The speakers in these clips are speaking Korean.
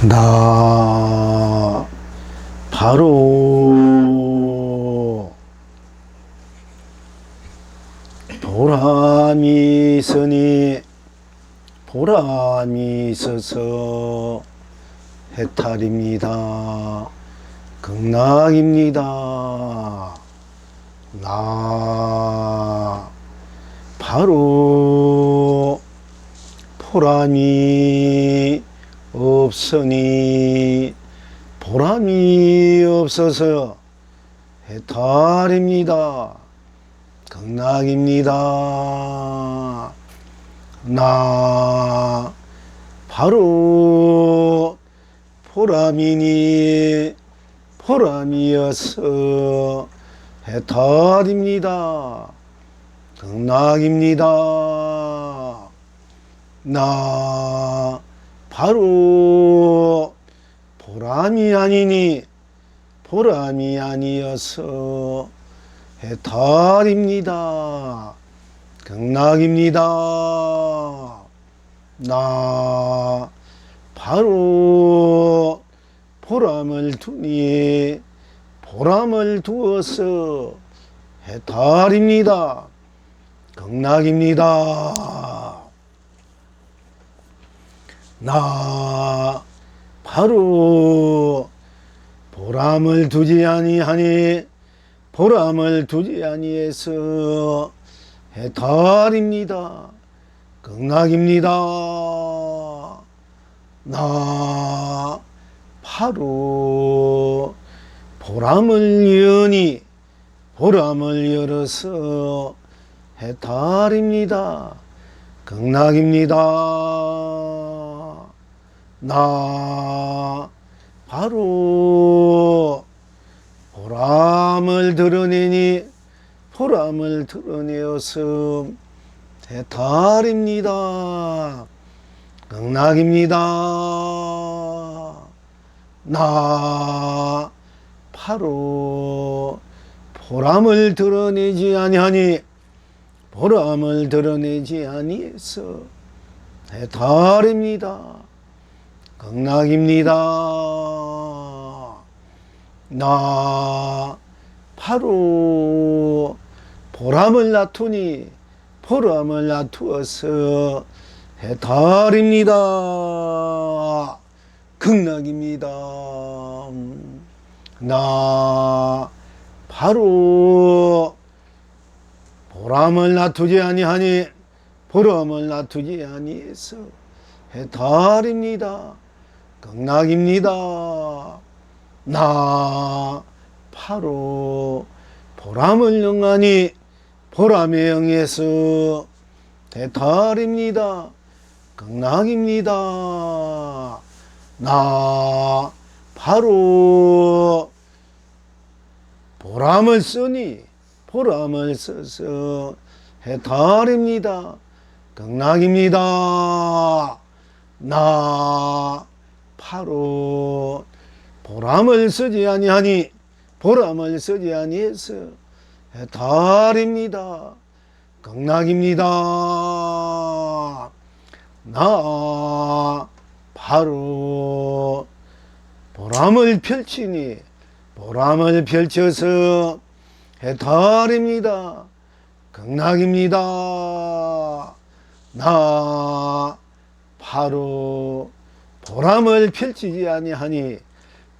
나 바로 보람이 있으니 보람이 있어서 해탈입니다. 극락입니다. 나 바로 보람이 없으니 보람이 없어서 해탈입니다. 극락입니다. 나 바로 보람이니 보람이어서 해탈입니다. 극락입니다. 나 바로 보람이 아니니 보람이 아니어서 해탈입니다. 극락입니다. 나 바로 보람을 두니 보람을 두어서 해탈입니다. 극락입니다. 나 바로 보람을 두지 아니하니 보람을 두지 아니해서 해탈입니다. 극락입니다. 나 바로 보람을 여니 보람을 열어서 해탈입니다. 극락입니다. 나 바로 보람을 드러내니 보람을 드러내어서 해탈입니다. 극락입니다. 나 바로 보람을 드러내지 아니하니 보람을 드러내지 아니해서 해탈입니다. 극락입니다. 나 바로 보람을 놔두니 보람을 놔두어서 해탈입니다. 극락입니다. 나 바로 보람을 놔두지 아니하니 보람을 놔두지 아니해서 해탈입니다. 극락입니다. 나 바로 보람을 영하니 보람에 영해서 해탈입니다. 극락입니다. 나 바로 보람을 쓰니 보람을 써서 해탈입니다. 극락입니다. 나 바로 보람을 쓰지 아니하니 보람을 쓰지 아니해서 해탈입니다. 극락입니다. 나 바로 보람을 펼치니 보람을 펼쳐서 해탈입니다. 극락입니다. 나 바로 보람을 펼치지 아니하니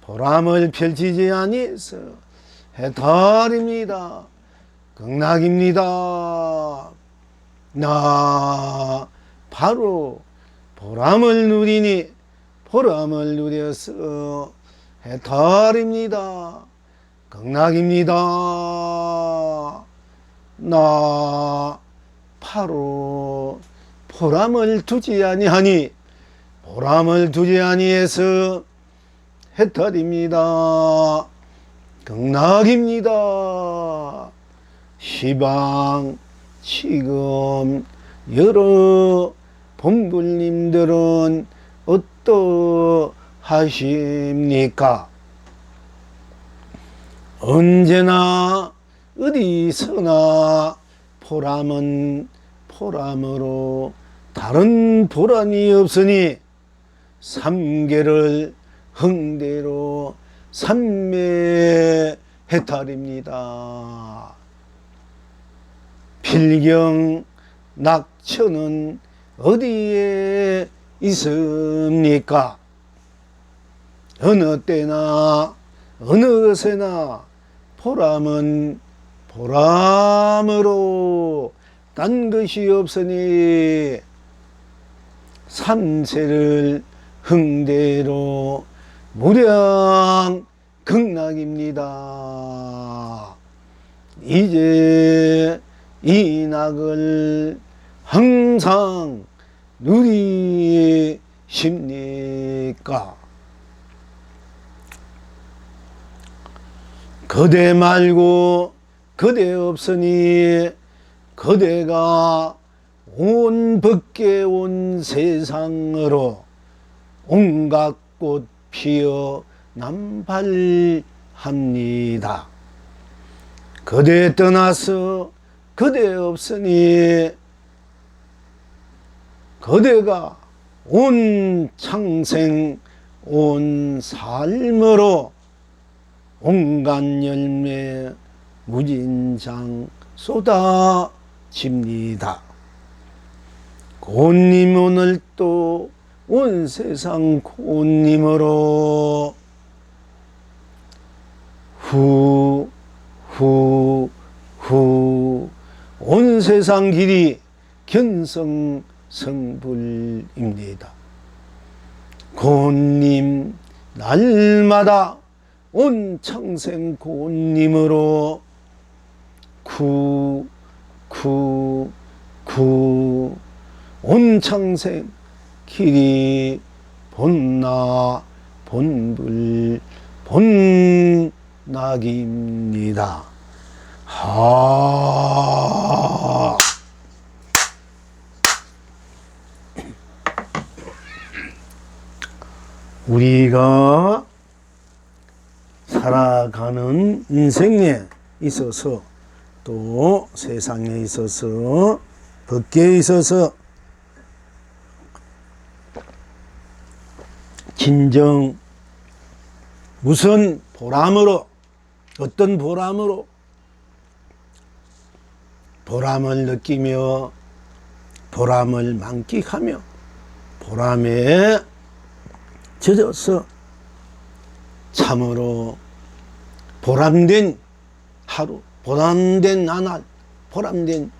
보람을 펼치지 아니해서 해탈입니다. 극락입니다. 나 바로 보람을 누리니 보람을 누려서 해탈입니다. 극락입니다. 나 바로 보람을 두지 아니하니 보람을 두지 아니해서 해탈입니다. 극락입니다. 시방 지금 여러 본불님들은 어떠하십니까? 언제나 어디서나 보람은 보람으로 다른 보람이 없으니 삼계를 흥대로 삼매해탈입니다. 필경 낙천은 어디에 있습니까? 어느 때나 어느 것에나 보람은 보람으로 딴 것이 없으니 삼세를 흥대로 무량극락입니다. 이제 이 낙을 항상 누리십니까? 거대 말고 거대 없으니 거대가 온 밖에 온 세상으로 온갖 꽃 피어 남발합니다. 거대 떠나서 거대 없으니 거대가 온 창생 온 삶으로 온갖 열매 무진장 쏟아집니다. 고님 오늘 또 온 세상 고님으로 온 세상 길이 견성성불입니다. 고님 날마다 온 창생 고님으로 온 창생 길이 본나 본불 본낙입니다. 하. 우리가 살아가는 인생에 있어서 또 세상에 있어서 밖에 있어서 진정 무슨 보람으로 어떤 보람으로 보람을 느끼며 보람을 만끽하며 보람에 젖어서 참으로 보람된 하루, 보람된 나날, 보람된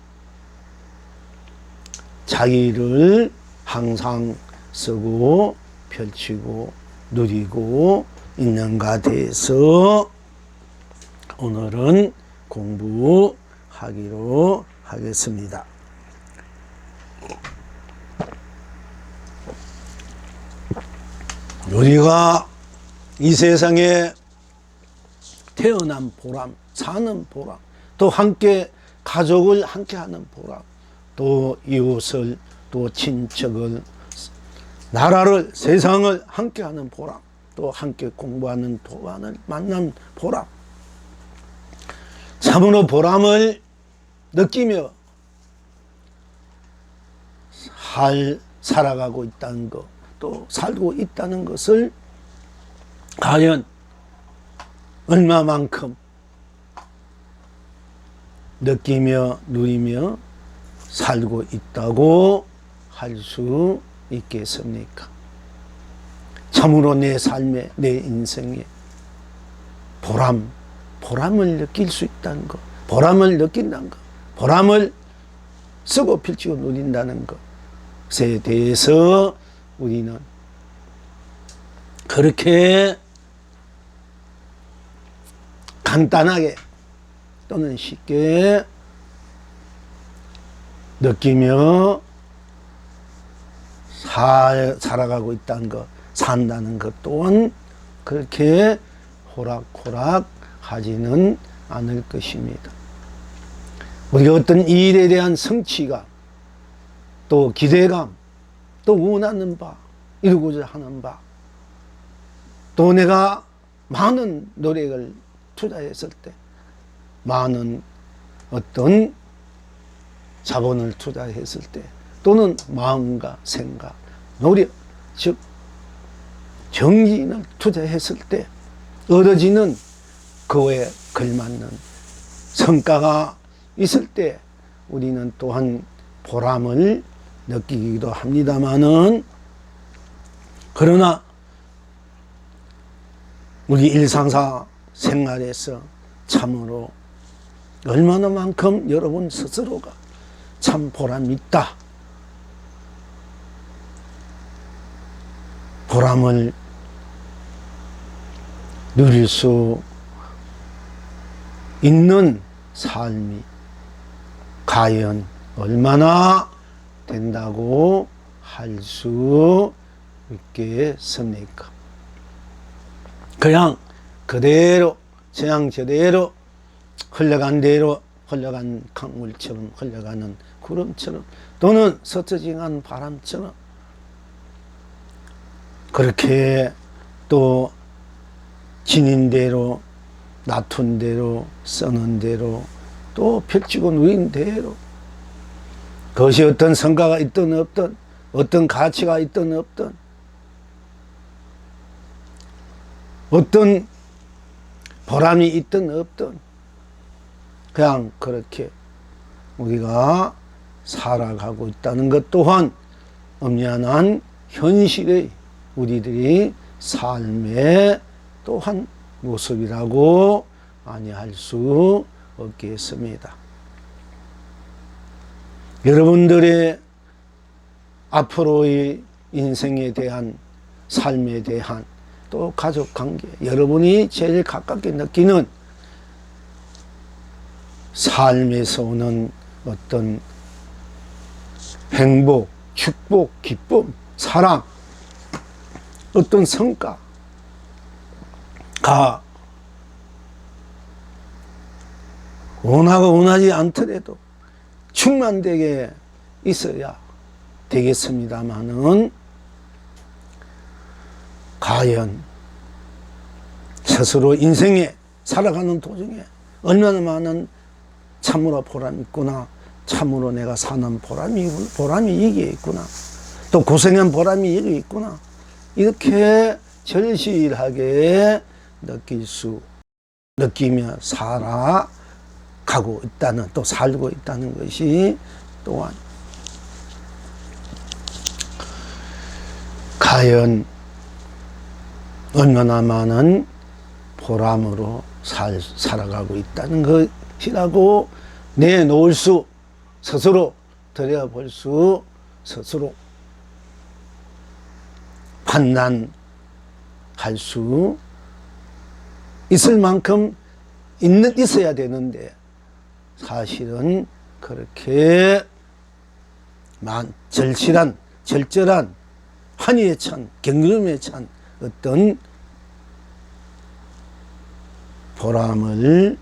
자기를 항상 쓰고 펼치고 누리고 있는가 돼서 오늘은 공부하기로 하겠습니다. 우리가 이 세상에 태어난 보람, 사는 보람, 또 함께 가족을 함께 하는 보람, 또 이웃을, 또 친척을, 나라를, 세상을 함께 하는 보람, 또 함께 공부하는 도반을 만난 보람, 참으로 보람을 느끼며 살아가고 있다는 것, 또 살고 있다는 것을 과연 얼마만큼 느끼며 누리며 살고 있다고 할 수 있겠습니까? 참으로 내 삶에, 내 인생에 보람을 느낄 수 있다는 것, 보람을 느낀다는 것, 보람을 쓰고 펼치고 누린다는 것에 대해서 우리는 그렇게 간단하게 또는 쉽게 느끼며 살아가고 있다는 것, 산다는 것 또한 그렇게 호락호락 하지는 않을 것입니다. 우리가 어떤 일에 대한 성취감, 또 기대감, 또 원하는 바, 이루고자 하는 바, 또 내가 많은 노력을 투자했을 때, 많은 어떤 자본을 투자했을 때, 또는 마음과 생각, 노력, 즉 정진을 투자했을 때 얻어지는 그에 걸맞는 성과가 있을 때 우리는 또한 보람을 느끼기도 합니다마는, 그러나 우리 일상사 생활에서 참으로 얼마나만큼 여러분 스스로가 참 보람이 있다, 보람을 누릴 수 있는 삶이 과연 얼마나 된다고 할 수 있겠습니까? 그냥 그대로 저대로 흘러간 대로 흘러간 강물처럼 흘러가는 구름처럼 또는 스쳐지는 바람처럼 그렇게 또 지닌 대로 놔둔 대로 써는 대로 또 펼치고 누인 대로 그것이 어떤 성과가 있든 없든 어떤 가치가 있든 없든 어떤 보람이 있든 없든 그냥 그렇게 우리가 살아가고 있다는 것 또한 엄연한 현실의 우리들이 삶의 또한 모습이라고 아니할 수 없겠습니다. 여러분들의 앞으로의 인생에 대한 삶에 대한 또 가족관계, 여러분이 제일 가깝게 느끼는 삶에서 오는 어떤 행복, 축복, 기쁨, 사랑, 어떤 성과가 원하고 원하지 않더라도 충만되게 있어야 되겠습니다마는 과연 스스로 인생에 살아가는 도중에 얼마나 많은 참으로 보람이 있구나, 참으로 내가 사는 보람이 이게 있구나, 또 고생한 보람이 이게 있구나, 이렇게 절실하게 느끼며 살아가고 있다는, 또 살고 있다는 것이 또한 과연 얼마나 많은 보람으로 살아가고 있다는 것이라고 내놓을 수, 스스로 들여볼 수, 스스로 판단할 수 있을 만큼 있어야 되는데 사실은 그렇게 절절한 환희에 찬, 경륜에 찬 어떤 보람을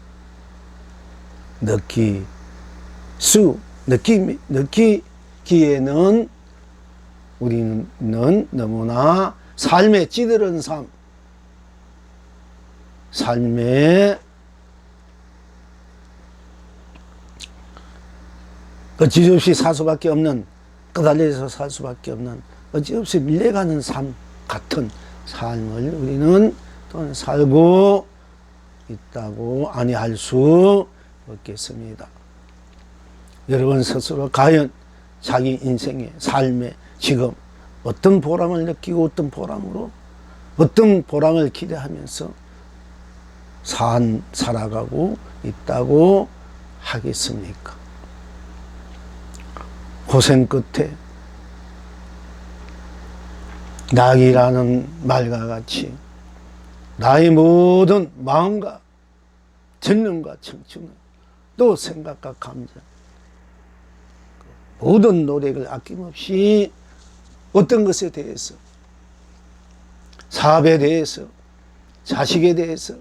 느끼기에는 우리는 너무나 삶에 찌들은 삶에 어찌없이 살 수밖에 없는, 끄달려서 살 수밖에 없는, 어찌없이 밀려가는 삶 같은 삶을 우리는 또한 살고 있다고 아니할 수 없겠습니다. 여러분 스스로 과연 자기 인생의 삶에 지금 어떤 보람을 느끼고 어떤 보람을 기대하면서 살아가고 있다고 하겠습니까? 고생 끝에 낙이라는 말과 같이 나의 모든 마음과 전념과 청춘은, 또 생각과 감정, 모든 노력을 아낌없이 어떤 것에 대해서, 사업에 대해서, 자식에 대해서,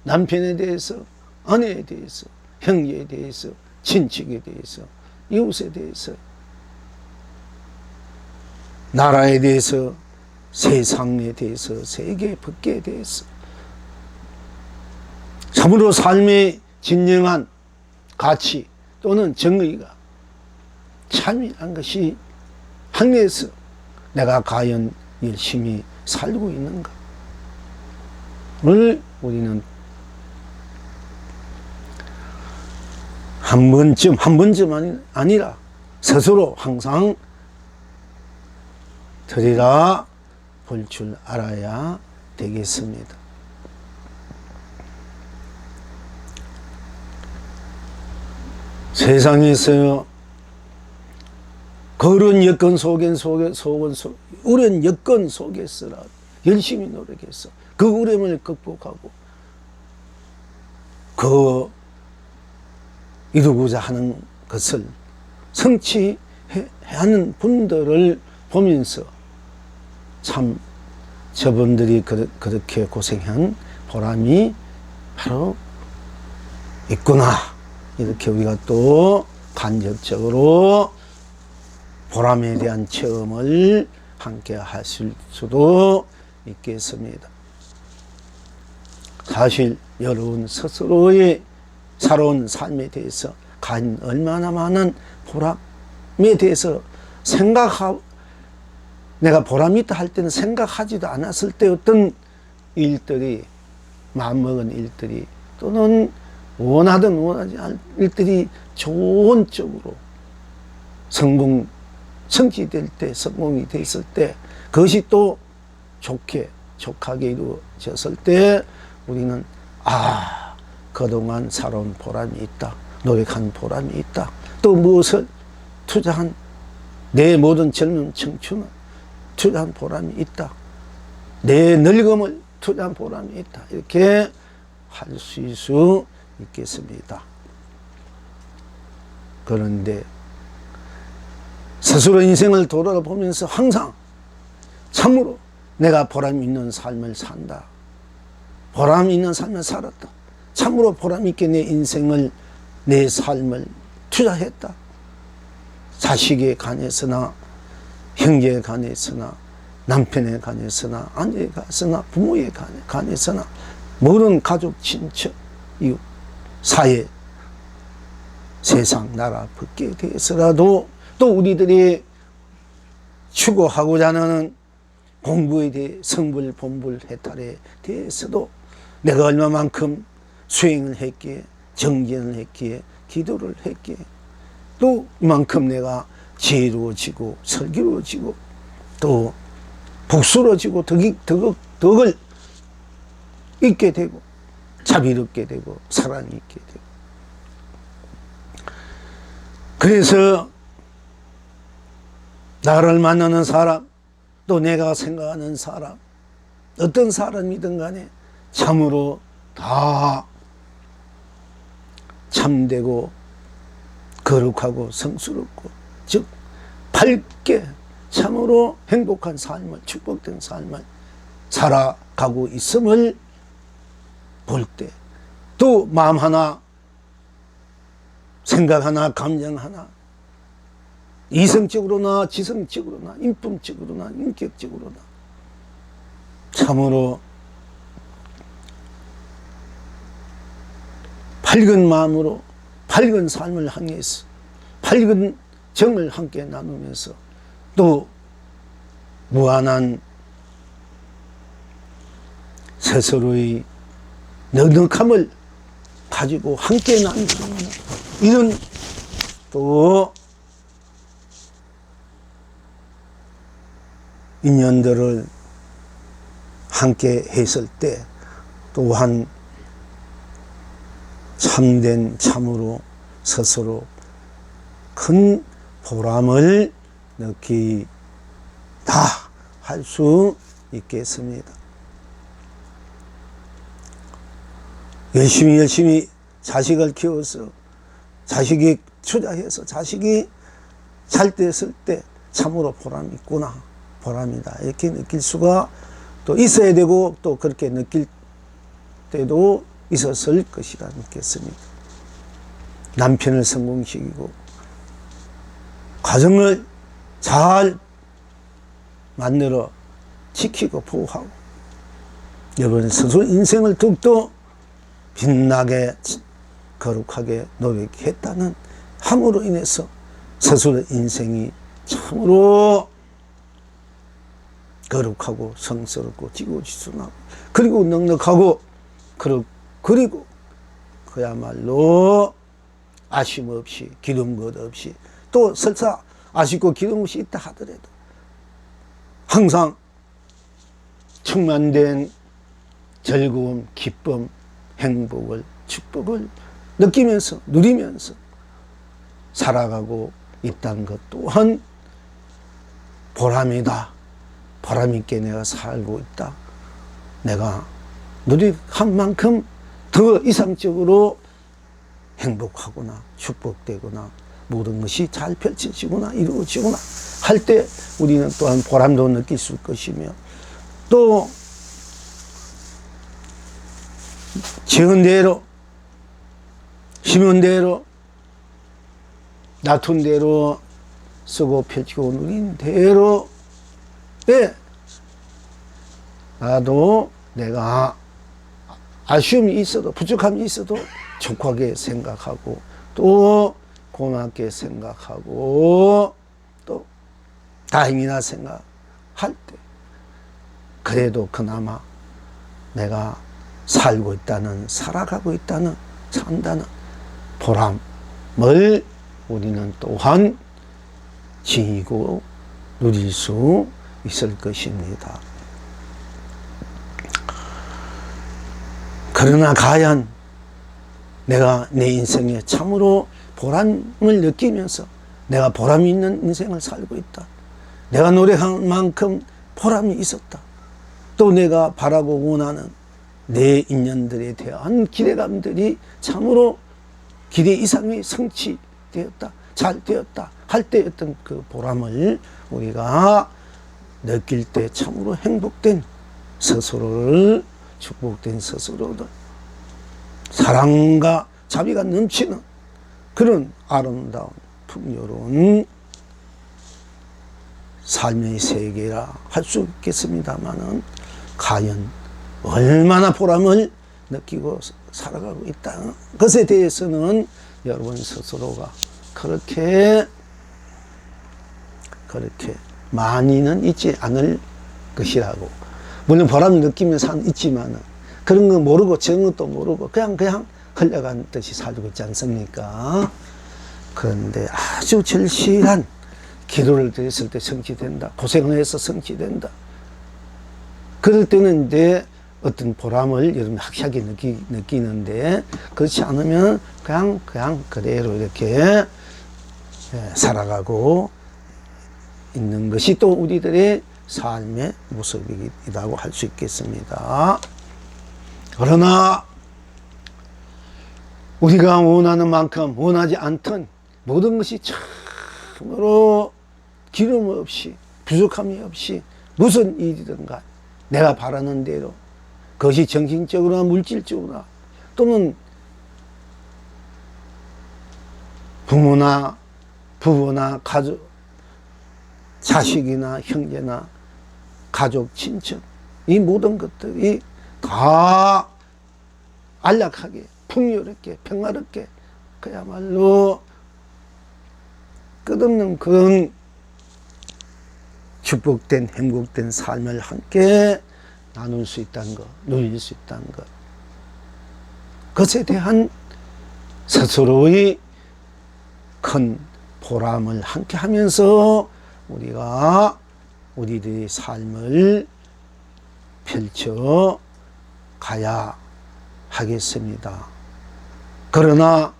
남편에 대해서, 아내에 대해서, 형제에 대해서, 친척에 대해서, 이웃에 대해서, 나라에 대해서, 세상에 대해서, 세계 법계에 대해서 참으로 삶의 진정한 가치 또는 정의가 참여한 것이 항해에서 내가 과연 열심히 살고 있는가를 우리는 한 번쯤 아니라 스스로 항상 들이라 볼 줄 알아야 되겠습니다. 세상에서 그런 여건 어려운 여건 속에서라 열심히 노력해서 그 어려움을 극복하고 이루고자 하는 것을 성취하는 분들을 보면서 참 저분들이 그렇게 고생한 보람이 바로 있구나, 이렇게 우리가 또 간접적으로 보람에 대한 체험을 함께 하실 수도 있겠습니다. 사실 여러분 스스로의 살아온 삶에 대해서 얼마나 많은 보람에 대해서 내가 보람이 있다 할 때는 생각하지도 않았을 때 어떤 일들이, 마음먹은 일들이, 또는 원하든 원하지 않을 일들이 좋은 쪽으로 성취될 때, 성공이 됐을 때, 그것이 또 족하게 이루어졌을 때 우리는 그동안 살아온 보람이 있다, 노력한 보람이 있다, 또 무엇을 투자한 내 모든 젊은 청춘을 투자한 보람이 있다, 내 늙음을 투자한 보람이 있다, 이렇게 할 수 있겠습니다. 그런데 스스로 인생을 돌아보면서 항상 참으로 내가 보람 있는 삶을 산다, 보람 있는 삶을 살았다, 참으로 보람 있게 내 인생을, 내 삶을 투자했다, 자식에 관해서나 형제에 관해서나 남편에 관해서나 아내에 관해서나 부모에 관해서나 모든 가족, 친척, 이웃, 사회, 세상, 나라, 법계에 대해서라도, 또 우리들이 추구하고자 하는 공부에 대해 성불, 본불, 해탈에 대해서도 내가 얼마만큼 수행을 했기에, 정진을 했기에, 기도를 했기에, 또 이만큼 내가 지혜로워지고 슬기로워지고 또 복수로워지고 덕을 잊게 되고 자비롭게 되고 사랑이 있게 되고. 그래서 나를 만나는 사람, 또 내가 생각하는 사람, 어떤 사람이든 간에 참으로 다 참되고 거룩하고 성스럽고, 즉 밝게 참으로 행복한 삶을, 축복된 삶을 살아가고 있음을 볼 때, 또 마음 하나, 생각 하나, 감정 하나, 이성적으로나 지성적으로나 인품적으로나 인격적으로나 참으로 밝은 마음으로 밝은 삶을 향해서 밝은 정을 함께 나누면서 또 무한한 스스로의 넉넉함을 가지고 함께 나누는 이런 또 인연들을 함께 했을 때 또한 참된 참으로 스스로 큰 보람을 느끼다 할 수 있겠습니다. 열심히 자식을 키워서 자식이 투자해서 자식이 잘 됐을 때 참으로 보람이 있구나, 보람이다, 이렇게 느낄 수가 또 있어야 되고, 또 그렇게 느낄 때도 있었을 것이라 믿겠습니다. 남편을 성공시키고 가정을 잘 만들어 지키고 보호하고 여러분 스스로 인생을 더욱더 빛나게 거룩하게 노력했다는 함으로 인해서 스스로 인생이 참으로 거룩하고 성스럽고 지고지순하고 그리고 넉넉하고 그리고 그야말로 아쉬움 없이 기름 것 없이 또 설사 아쉽고 기름 없이 있다 하더라도 항상 충만된 즐거움, 기쁨, 행복을, 축복을 느끼면서 누리면서 살아가고 있다는 것 또한 보람이다. 보람 있게 내가 살고 있다. 내가 누리한 만큼 더 이상적으로 행복하구나, 축복되구나, 모든 것이 잘 펼쳐지구나, 이루어지구나 할 때 우리는 또한 보람도 느낄 수 있을 것이며 또 지은 대로 심은 대로 놔둔 대로 쓰고 펼치고 누린 대로에 나도 내가 아쉬움이 있어도 부족함이 있어도 촉하게 생각하고 또 고맙게 생각하고 또 다행이나 생각할 때 그래도 그나마 내가 살고 있다는 살아가고 있다는 산다는 보람을 우리는 또한 지니고 누릴 수 있을 것입니다. 그러나 과연 내가 내 인생에 참으로 보람을 느끼면서 내가 보람이 있는 인생을 살고 있다. 내가 노력한 만큼 보람이 있었다. 또 내가 바라고 원하는 내 인연들에 대한 기대감들이 참으로 기대 이상의 성취되었다. 잘 되었다. 할 때 어떤 그 보람을 우리가 느낄 때 참으로 행복된 스스로를 축복된 스스로들 사랑과 자비가 넘치는 그런 아름다운 풍요로운 삶의 세계라 할 수 있겠습니다마는 과연 얼마나 보람을 느끼고 살아가고 있다는 것에 대해서는 여러분 스스로가 그렇게 많이는 있지 않을 것이라고. 물론 보람을 느끼면서 있지만은 그런 거 모르고 저런 것도 모르고 그냥 흘려간 듯이 살고 있지 않습니까? 그런데 아주 절실한 기도를 드렸을 때 성취된다. 고생을 해서 성취된다. 그럴 때는 이제 어떤 보람을 여러분 확실하게 느끼는데 그렇지 않으면 그냥 그대로 이렇게 살아가고 있는 것이 또 우리들의 삶의 모습이라고 할 수 있겠습니다. 그러나 우리가 원하는 만큼 원하지 않던 모든 것이 참으로 기름 없이 부족함이 없이 무슨 일이든가 내가 바라는 대로 그것이 정신적으로나 물질적으로나 또는 부모나 부부나 가족, 자식이나 형제나 가족, 친척 이 모든 것들이 다 안락하게 풍요롭게 평화롭게 그야말로 끝없는 그런 축복된 행복된 삶을 함께 나눌 수 있다는 것, 누릴 수 있다는 것, 그것에 대한 스스로의 큰 보람을 함께 하면서 우리가 우리들의 삶을 펼쳐 가야 하겠습니다. 그러나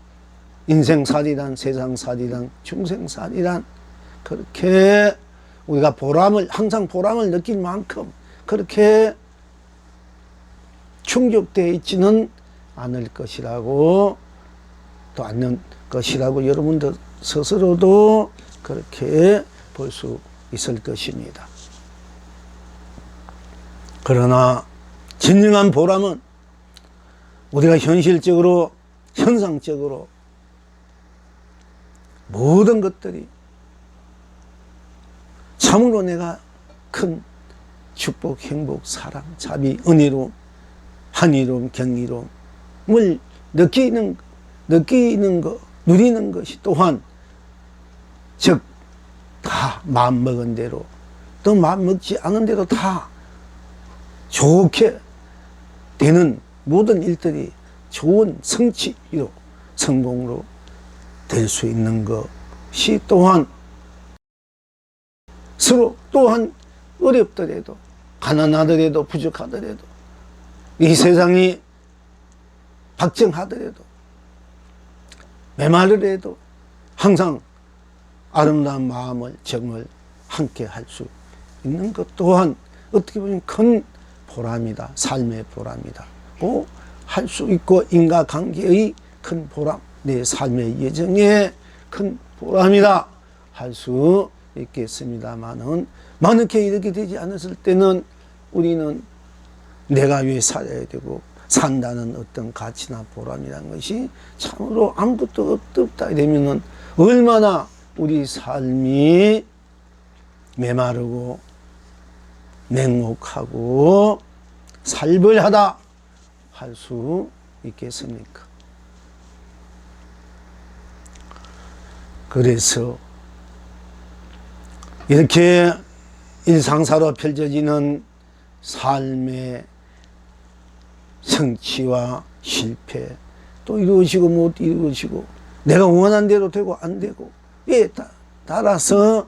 인생살이란 세상살이란 중생살이란 그렇게 우리가 항상 보람을 느낄 만큼 그렇게 충족되어 있지는 않을 것이라고 또 않는 것이라고 여러분들 스스로도 그렇게 볼 수 있을 것입니다. 그러나 진정한 보람은 우리가 현실적으로 현상적으로 모든 것들이 참으로 내가 큰 축복, 행복, 사랑, 자비, 은혜로움, 한의로움, 경이로움을 느끼는 것, 누리는 것이 또한 즉 다 마음먹은 대로 또 마음먹지 않은데도 다 좋게 되는 모든 일들이 좋은 성취로, 성공으로 될 수 있는 것이 또한 서로 또한 어렵더라도, 가난하더라도, 부족하더라도, 이 세상이 박정하더라도, 메마르더라도 항상 아름다운 마음을, 정을 함께 할 수 있는 것 또한 어떻게 보면 큰 보람이다. 삶의 보람이다. 할 수 있고, 인과관계의 큰 보람, 내 삶의 예정의 큰 보람이다 할 수 있겠습니다만은, 만약에 이렇게 되지 않았을 때는 우리는 내가 왜 살아야 되고, 산다는 어떤 가치나 보람이라는 것이 참으로 아무것도 없다 이러면은 얼마나 우리 삶이 메마르고 냉혹하고 살벌하다 할 수 있겠습니까? 그래서 이렇게 일상사로 펼쳐지는 삶의 성취와 실패, 또 이루어지고 못 이루어지고, 내가 원한 대로 되고 안 되고, 따라서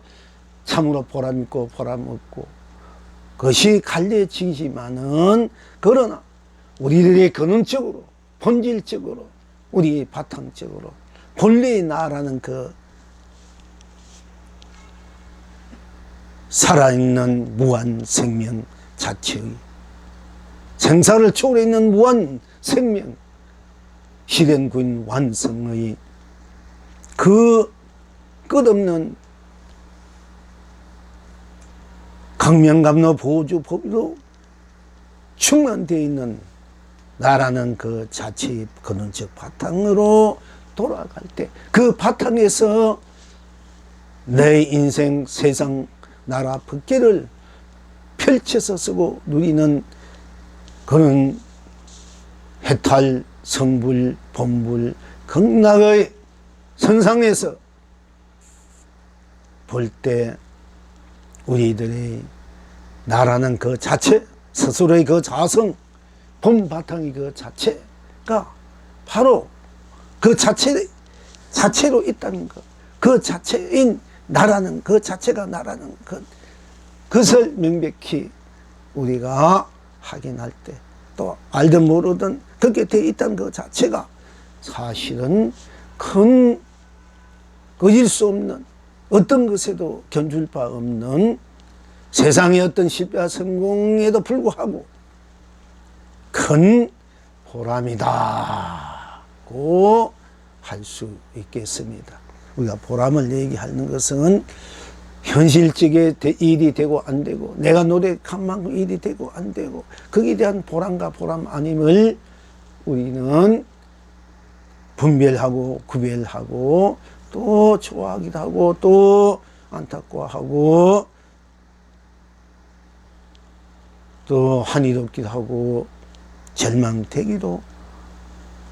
참으로 보람 있고 보람 없고, 그것이 갈려지지만은, 그러나 우리들의 근원적으로, 본질적으로, 우리 바탕적으로 본래의 나라는 그 살아있는 무한 생명 자체의, 생사를 초월해 있는 무한 생명, 실현군 완성의 그 끝없는 강명감로 보조 법으로 충만되어 있는 나라는 그 자체의 근원적 바탕으로 돌아갈 때, 그 바탕에서 내 인생, 세상, 나라 법계를 펼쳐서 쓰고 누리는 그런 해탈, 성불, 본불, 극락의 선상에서 볼 때 우리들의 나라는 그 자체, 스스로의 그 자성, 본 바탕이 그 자체가 바로 그 자체로 있다는 것, 그 자체인 나라는, 그 자체가 나라는 것, 그것을 명백히 우리가 확인할 때, 또 알든 모르든 그렇게 되어 있다는 것 자체가 사실은 큰 거질 수 없는, 어떤 것에도 견줄 바 없는 세상의 어떤 실패와 성공에도 불구하고 큰 보람이다고 할 수 있겠습니다. 우리가 보람을 얘기하는 것은 현실적인 일이 되고 안 되고, 내가 노력한 만큼 일이 되고 안 되고, 거기에 대한 보람과 보람 아님을 우리는 분별하고 구별하고, 또 좋아하기도 하고, 또 안타까워하고, 또 한이롭기도 하고 절망되기도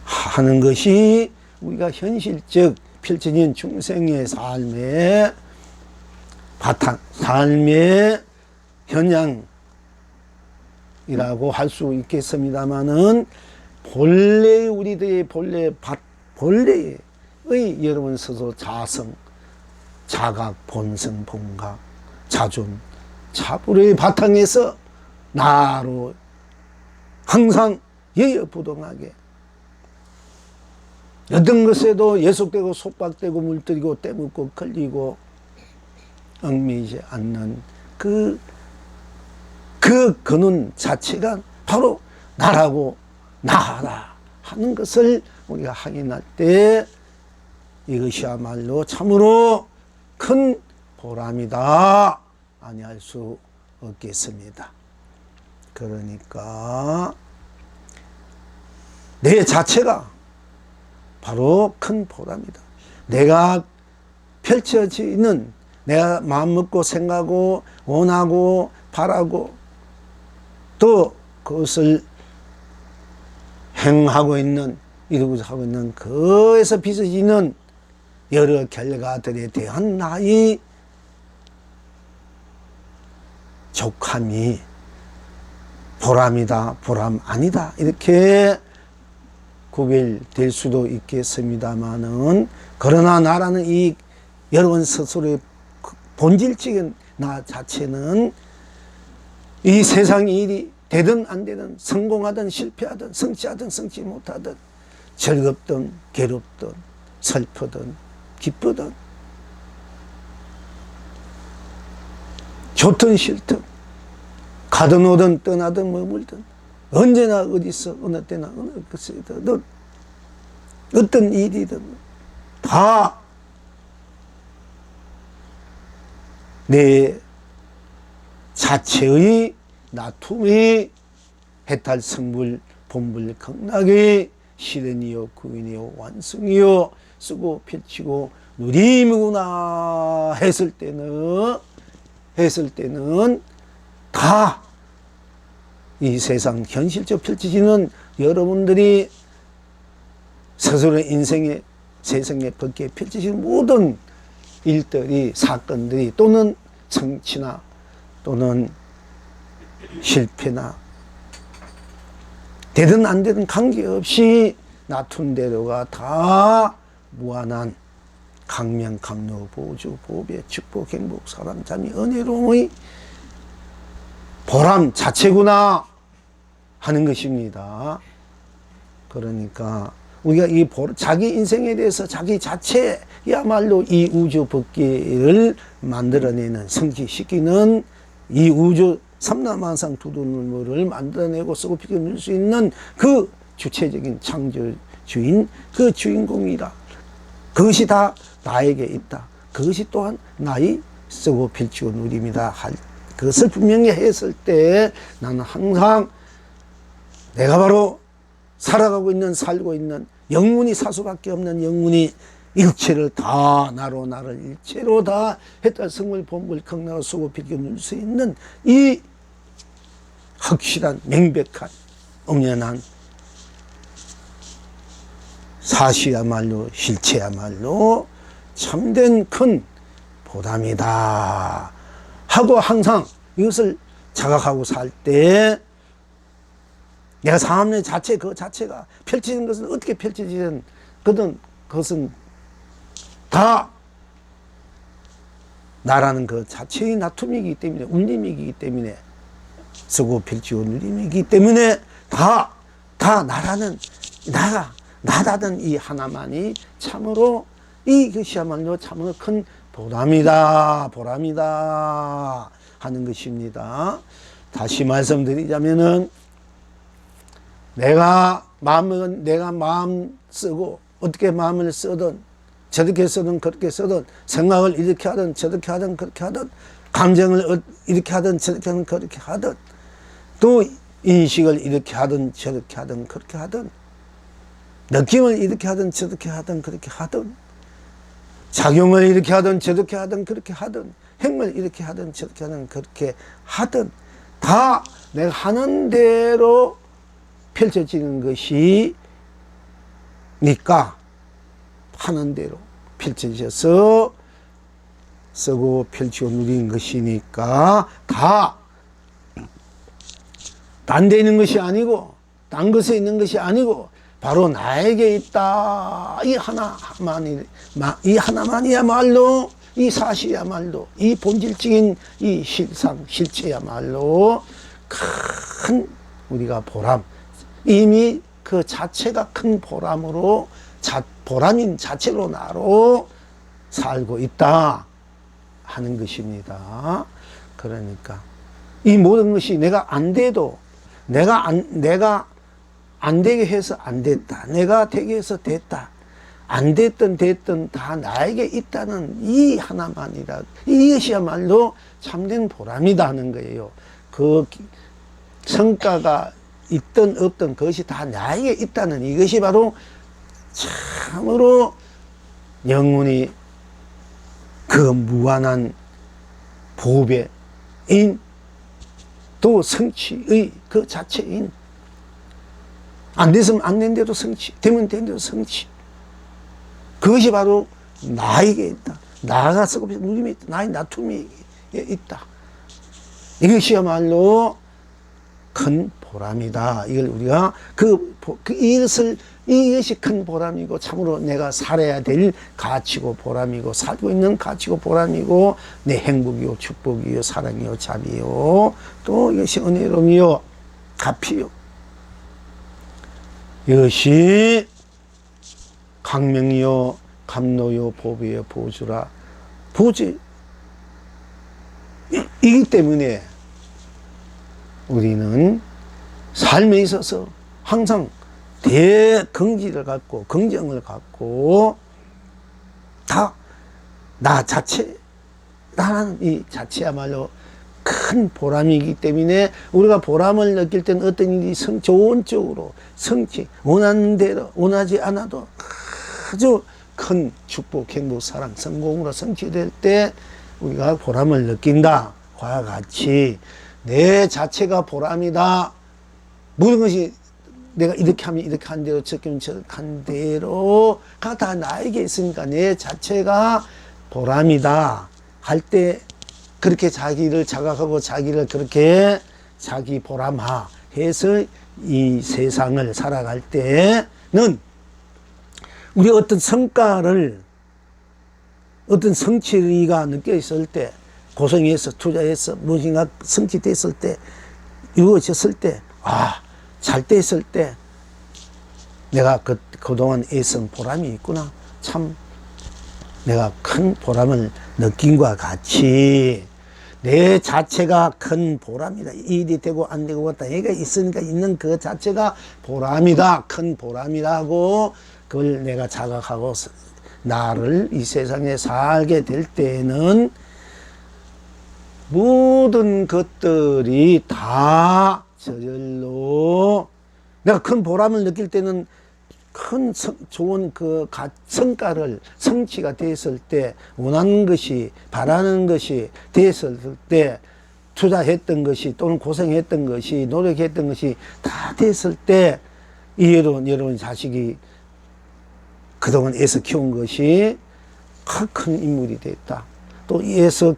하는 것이 우리가 현실적 펼쳐진 중생의 삶의 바탕, 삶의 현양이라고 할 수 있겠습니다마는, 본래 우리들의 본래의 여러분 스스로 자성, 자각, 본성, 본각, 자존, 자부의 바탕에서 나로 항상 여여부동하게 어떤 것에도 예속되고 속박되고 물들이고 떼묻고 걸리고 얽매이지 않는 그 근원 자체가 바로 나라고 나라 하는 것을 우리가 확인할 때 이것이야말로 참으로 큰 보람이다 아니할 수 없겠습니다. 그러니까 내 자체가 바로 큰 보람이다. 내가 펼쳐지는, 내가 마음먹고 생각하고 원하고 바라고 또 그것을 행하고 있는, 이루고자 하고 있는 그에서 빚어지는 여러 결과들에 대한 나의 족함이 보람이다, 보람 아니다, 이렇게 구별될 수도 있겠습니다만은, 그러나 나라는 이 여러분 스스로의 본질적인 나 자체는 이 세상 일이 되든 안 되든, 성공하든 실패하든, 성취하든 성취 못하든, 즐겁든 괴롭든 슬프든 기쁘든, 좋든 싫든, 가든 오든 떠나든 머물든, 언제나 어디서 어느 때나 어느 곳에든 어떤 일이든 다 내 자체의 나툼이 해탈 성불 본불 극락의 실현이요 구인이요 완성이요 쓰고 펼치고 누림이구나 했을 때는 다 이 세상 현실적으로 펼쳐지는 여러분들이 스스로의 인생의 세상에 밖에 펼쳐지는 모든 일들이, 사건들이, 또는 성취나 또는 실패나 되든 안 되든 관계없이 놔둔 대로가 다 무한한 강명, 강로, 보주, 보배, 축복, 행복, 사랑, 자비, 은혜로움의 보람 자체구나 하는 것입니다. 그러니까 우리가 이 자기 인생에 대해서 자기 자체야말로 이 우주 법계를 만들어내는, 성취시키는, 이 우주 삼라만상 두둔물을 만들어내고 쓰고 피겨 누릴 수 있는 그 주체적인 창조주인, 그 주인공이다. 그것이 다 나에게 있다. 그것이 또한 나의 쓰고 펼치고 누림이다 할 그것을 분명히 했을 때, 나는 항상 내가 바로 살아가고 있는, 살고 있는 영문이 사수밖에 없는 영문이 일체를 다 나로, 나를 일체로 다 해탈 성불 본불 극락을 쓰고 펼쳐 누릴 수 있는 이 확실한 명백한 엄연한 사실야말로 실체야말로 참된 큰 보람이다 하고 항상 이것을 자각하고 살 때, 내가 삶의 자체, 그 자체가 펼쳐진 것은 어떻게 펼쳐지든 그것은 다 나라는 그 자체의 나툼이기 때문에, 울림이기 때문에, 쓰고 펼치고 누림이기 때문에 다 나라는, 나다던 이 하나만이 참으로 이것이야말로 참으로 큰 보람이다 하는 것입니다. 다시 말씀드리자면은, 내가 마음 쓰고 어떻게 마음을 쓰든, 저렇게 쓰든 그렇게 쓰든, 생각을 이렇게 하든 저렇게 하든 그렇게 하든, 감정을 이렇게 하든 저렇게 하든 그렇게 하든, 또 인식을 이렇게 하든 저렇게 하든 그렇게 하든, 느낌을 이렇게 하든 저렇게 하든 그렇게 하든, 작용을 이렇게 하든 저렇게 하든 그렇게 하든, 행을 이렇게 하든 저렇게 하든 그렇게 하든, 다 내가 하는 대로 펼쳐지는 것이니까, 하는 대로 펼쳐져서 쓰고 펼치고 누리는 것이니까, 다 딴 데 있는 것이 아니고, 딴 것에 있는 것이 아니고, 바로 나에게 있다. 이 하나만이야말로, 이 사실이야말로, 이 본질적인 이 실체야말로 큰 우리가 보람, 이미 그 자체가 큰 보람으로, 보람인 자체로 나로 살고 있다 하는 것입니다. 그러니까 이 모든 것이 내가 안 돼도, 내가 안 되게 해서 안 됐다, 내가 되게 해서 됐다, 안 됐든 다 나에게 있다는 이 하나만이라, 이것이야말로 참된 보람이다 하는 거예요. 그 성과가 있든 없든 그것이 다 나에게 있다는 이것이 바로 참으로 영원히 그 무한한 보배인, 또 성취의 그 자체인, 안 됐으면 안 된데도 성취, 되면 된데도 성취, 그것이 바로 나에게 있다. 나가 쓰고 누림이 있다. 나의 나툼이 있다. 이것이야말로 큰 보람이다. 이걸 우리가 이것이 큰 보람이고 참으로 내가 살아야 될 가치고 보람이고 살고 있는 가치고 보람이고 내 행복이요 축복이요 사랑이요 자비요 또 이것이 은혜로움이요 값이요. 이것이 강명이요 감노요 보배요 보주라. 보지. 이기 때문에 우리는 삶에 있어서 항상 대긍지를 갖고 긍정을 갖고 다 나 자체 나는 이 자체야말로 큰 보람이기 때문에 우리가 보람을 느낄 때는 어떤 일이 좋은 쪽으로 성취 원하는 대로 원하지 않아도 아주 큰 축복 행복 사랑 성공으로 성취될 때 우리가 보람을 느낀다. 그와 같이 내 자체가 보람이다. 모든 것이 내가 이렇게 하면 이렇게 한 대로 저렇게 하면 저렇게 한 대로가 다 나에게 있으니까 내 자체가 보람이다 할 때 그렇게 자기를 자각하고 자기를 그렇게 자기 보람화 해서 이 세상을 살아갈 때는 우리 어떤 성과를 어떤 성취가 느껴 있을 때 고생해서 투자해서 무엇인가 성취됐을 때 이루어졌을 때 잘 됐을 때 내가 그동안 애쓴 보람이 있구나. 참 내가 큰 보람을 느낀과 같이 내 자체가 큰 보람이다. 일이 되고 안 되고 왔다. 얘가 있으니까 있는 그 자체가 보람이다. 큰 보람이라고 그걸 내가 자각하고 나를 이 세상에 살게 될 때에는 모든 것들이 다 저절로 내가 큰 보람을 느낄 때는 큰 좋은 성과를 성취가 됐을 때 원하는 것이 바라는 것이 됐을 때 투자했던 것이 또는 고생했던 것이 노력했던 것이 다 됐을 때 여러분 자식이 그동안 애써 키운 것이 큰 인물이 됐다. 또 애써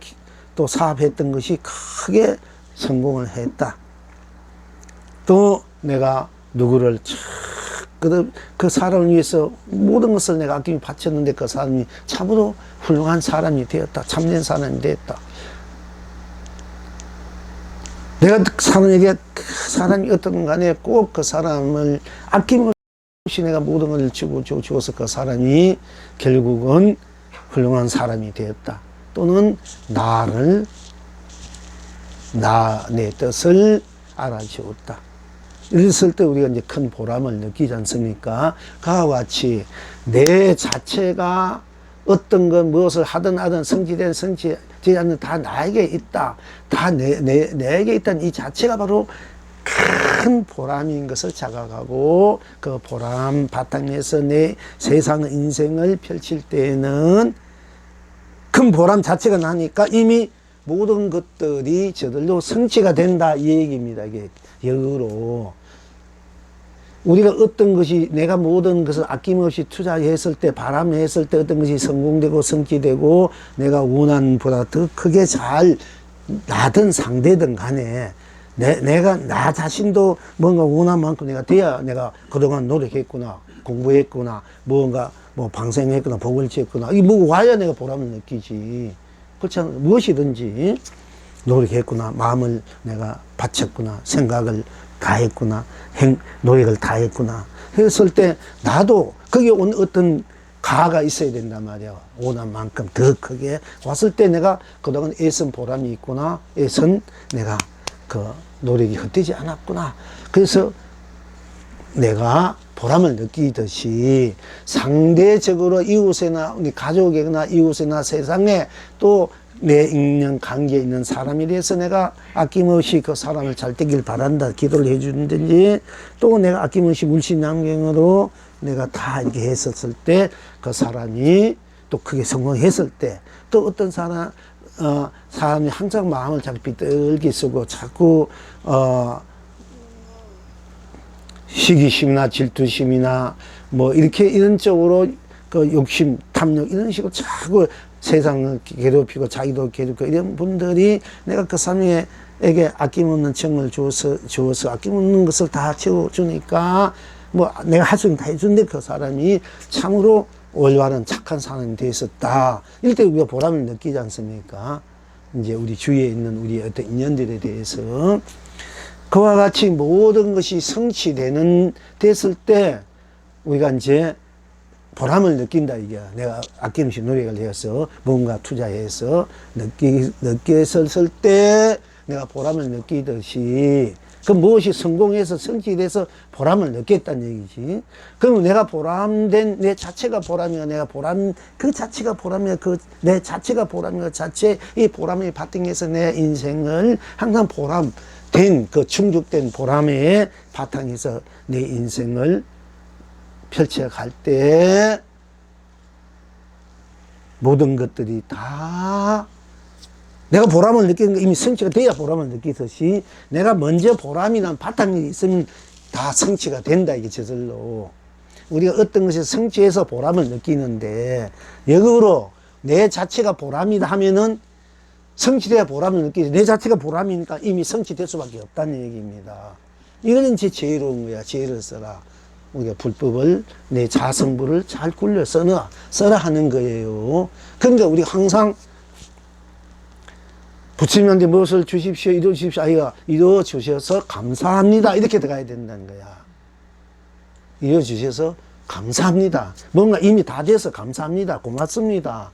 또 사업했던 것이 크게 성공을 했다. 또 내가 누구를 그 사람을 위해서 모든 것을 내가 아낌이 바쳤는데 그 사람이 참으로 훌륭한 사람이 되었다. 참된 사람이 되었다. 내가 사람에게 그 사람이 어떤 간에 꼭 그 사람을 아낌없이 내가 모든 걸 주어서 그 사람이 결국은 훌륭한 사람이 되었다. 또는 내 뜻을 알아주었다. 이랬을 때 우리가 이제 큰 보람을 느끼지 않습니까? 그와 같이 내 자체가 어떤 것 무엇을 하든 성취된 성취되지 않는 다 나에게 있다. 다 내게 있다는 이 자체가 바로 큰 보람인 것을 자각하고 그 보람 바탕에서 내 세상 인생을 펼칠 때에는 큰 보람 자체가 나니까 이미 모든 것들이 저절로 성취가 된다 이 얘기입니다. 이게 역으로 우리가 어떤 것이 내가 모든 것을 아낌없이 투자했을 때 바람했을 때 어떤 것이 성공되고 성취되고 내가 원하는 보다 더 크게 잘 나든 상대든 간에 내가 나 자신도 뭔가 원한 만큼 내가 돼야 내가 그동안 노력했구나 공부했구나 뭔가 방생했구나 복을 지었구나 이게 와야 내가 보람을 느끼지. 그렇지 않아 무엇이든지 노력했구나 마음을 내가 바쳤구나 생각을 다 했구나 노력을 다 했구나 했을 때 나도 거기에 어떤 가가 있어야 된단 말이야. 원한 만큼 더 크게 왔을 때 내가 그동안 애쓴 보람이 있구나 애쓴 내가 그 노력이 헛되지 않았구나. 그래서 내가 보람을 느끼듯이 상대적으로 이웃이나 우리 가족이나 이웃이나 세상에 또 내 인연 관계에 있는 사람에 대해서 내가 아낌없이 그 사람을 잘 되길 바란다 기도를 해주든지 또 내가 아낌없이 물신양경으로 내가 다 이렇게 했었을 때 그 사람이 또 크게 성공했을 때 또 어떤 사람이 항상 마음을 자꾸 비뚤게 쓰고 자꾸 시기심이나 질투심이나 이렇게 이런 쪽으로 그 욕심, 탐욕 이런 식으로 자꾸 세상을 괴롭히고 자기도 괴롭히고 이런 분들이 내가 그 사람의 자식에게 아낌없는 정을 주어서 아낌없는 것을 다 채워주니까 뭐 내가 할 수 있는 다 해준데 그 사람이 참으로 올바른 착한 사람이 되어 있었다. 이럴 때 우리가 보람을 느끼지 않습니까? 이제 우리 주위에 있는 우리 어떤 인연들에 대해서 그와 같이 모든 것이 됐을 때 우리가 이제 보람을 느낀다 이게. 내가 아낌없이 노력을 해서 뭔가 투자해서 늦게 썼을 때 내가 보람을 느끼듯이 그 무엇이 성공해서 성취돼서 보람을 느꼈다는 얘기지. 그럼 내가 보람된 내 자체가 보람이야. 내가 보람 그 자체가 보람이야. 그 내 자체가 보람이야. 자체 이 보람을 바탕에서 내 인생을 항상 보람된 그 충족된 보람의 바탕에서 내 인생을 펼쳐갈 때 모든 것들이 다 내가 보람을 느끼는 거 이미 성취가 돼야 보람을 느끼듯이 내가 먼저 보람이 난 바탕이 있으면 다 성취가 된다 이게 저절로. 우리가 어떤 것이 성취해서 보람을 느끼는데 역으로 내 자체가 보람이다 하면은 성취돼야 보람을 느끼지. 내 자체가 보람이니까 이미 성취될 수밖에 없다는 얘기입니다. 이거는 제 지혜로운 거야. 지혜를 써라. 우리가 불법을 내 자성불을 잘 굴려 써라 하는 거예요. 그러니까 우리 항상 부처님한테 무엇을 주십시오, 이루어 주십시오. 아이가 이루어 주셔서 감사합니다. 이렇게 들어가야 된다는 거야. 이루어 주셔서 감사합니다. 뭔가 이미 다 돼서 감사합니다. 고맙습니다.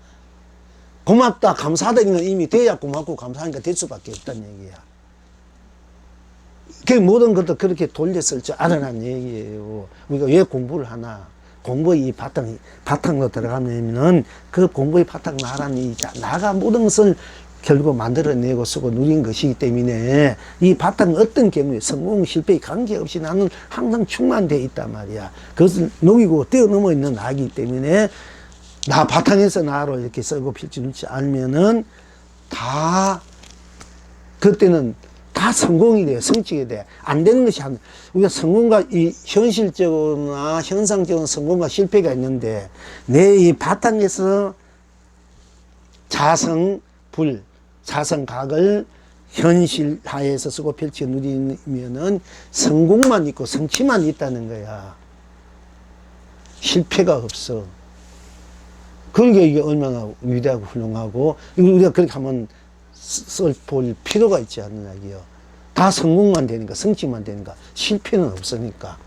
고맙다, 감사하다 이런 건 이미 돼야 고맙고 감사하니까 될 수밖에 없다는 얘기야. 그 모든 것도 그렇게 돌렸을 줄 알아라는 얘기예요. 우리가 왜 공부를 하나? 공부의 이 바탕으로 들어가면은 그 공부의 바탕 나가 모든 것을 결국 만들어내고 쓰고 누린 것이기 때문에 이 바탕 어떤 경우에 성공, 실패에 관계없이 나는 항상 충만되어 있단 말이야. 그것을 녹이고 뛰어넘어 있는 나이기 때문에 나 바탕에서 나로 이렇게 썰고 펼쳐놓지 않으면은 다 그때는 다 성공이 돼, 성취가 돼. 안 되는 것이 우리가 성공과 이 현실적으로나 현상적으로 성공과 실패가 있는데 내 이 바탕에서 자성각을 현실하에서 쓰고 펼쳐 누리면은 성공만 있고 성취만 있다는 거야. 실패가 없어. 그러니까 이게 얼마나 위대하고 훌륭하고 우리가 그렇게 하면 볼 필요가 있지 않느냐 이게요. 다 성공만 되니까 성취만 되니까 실패는 없으니까.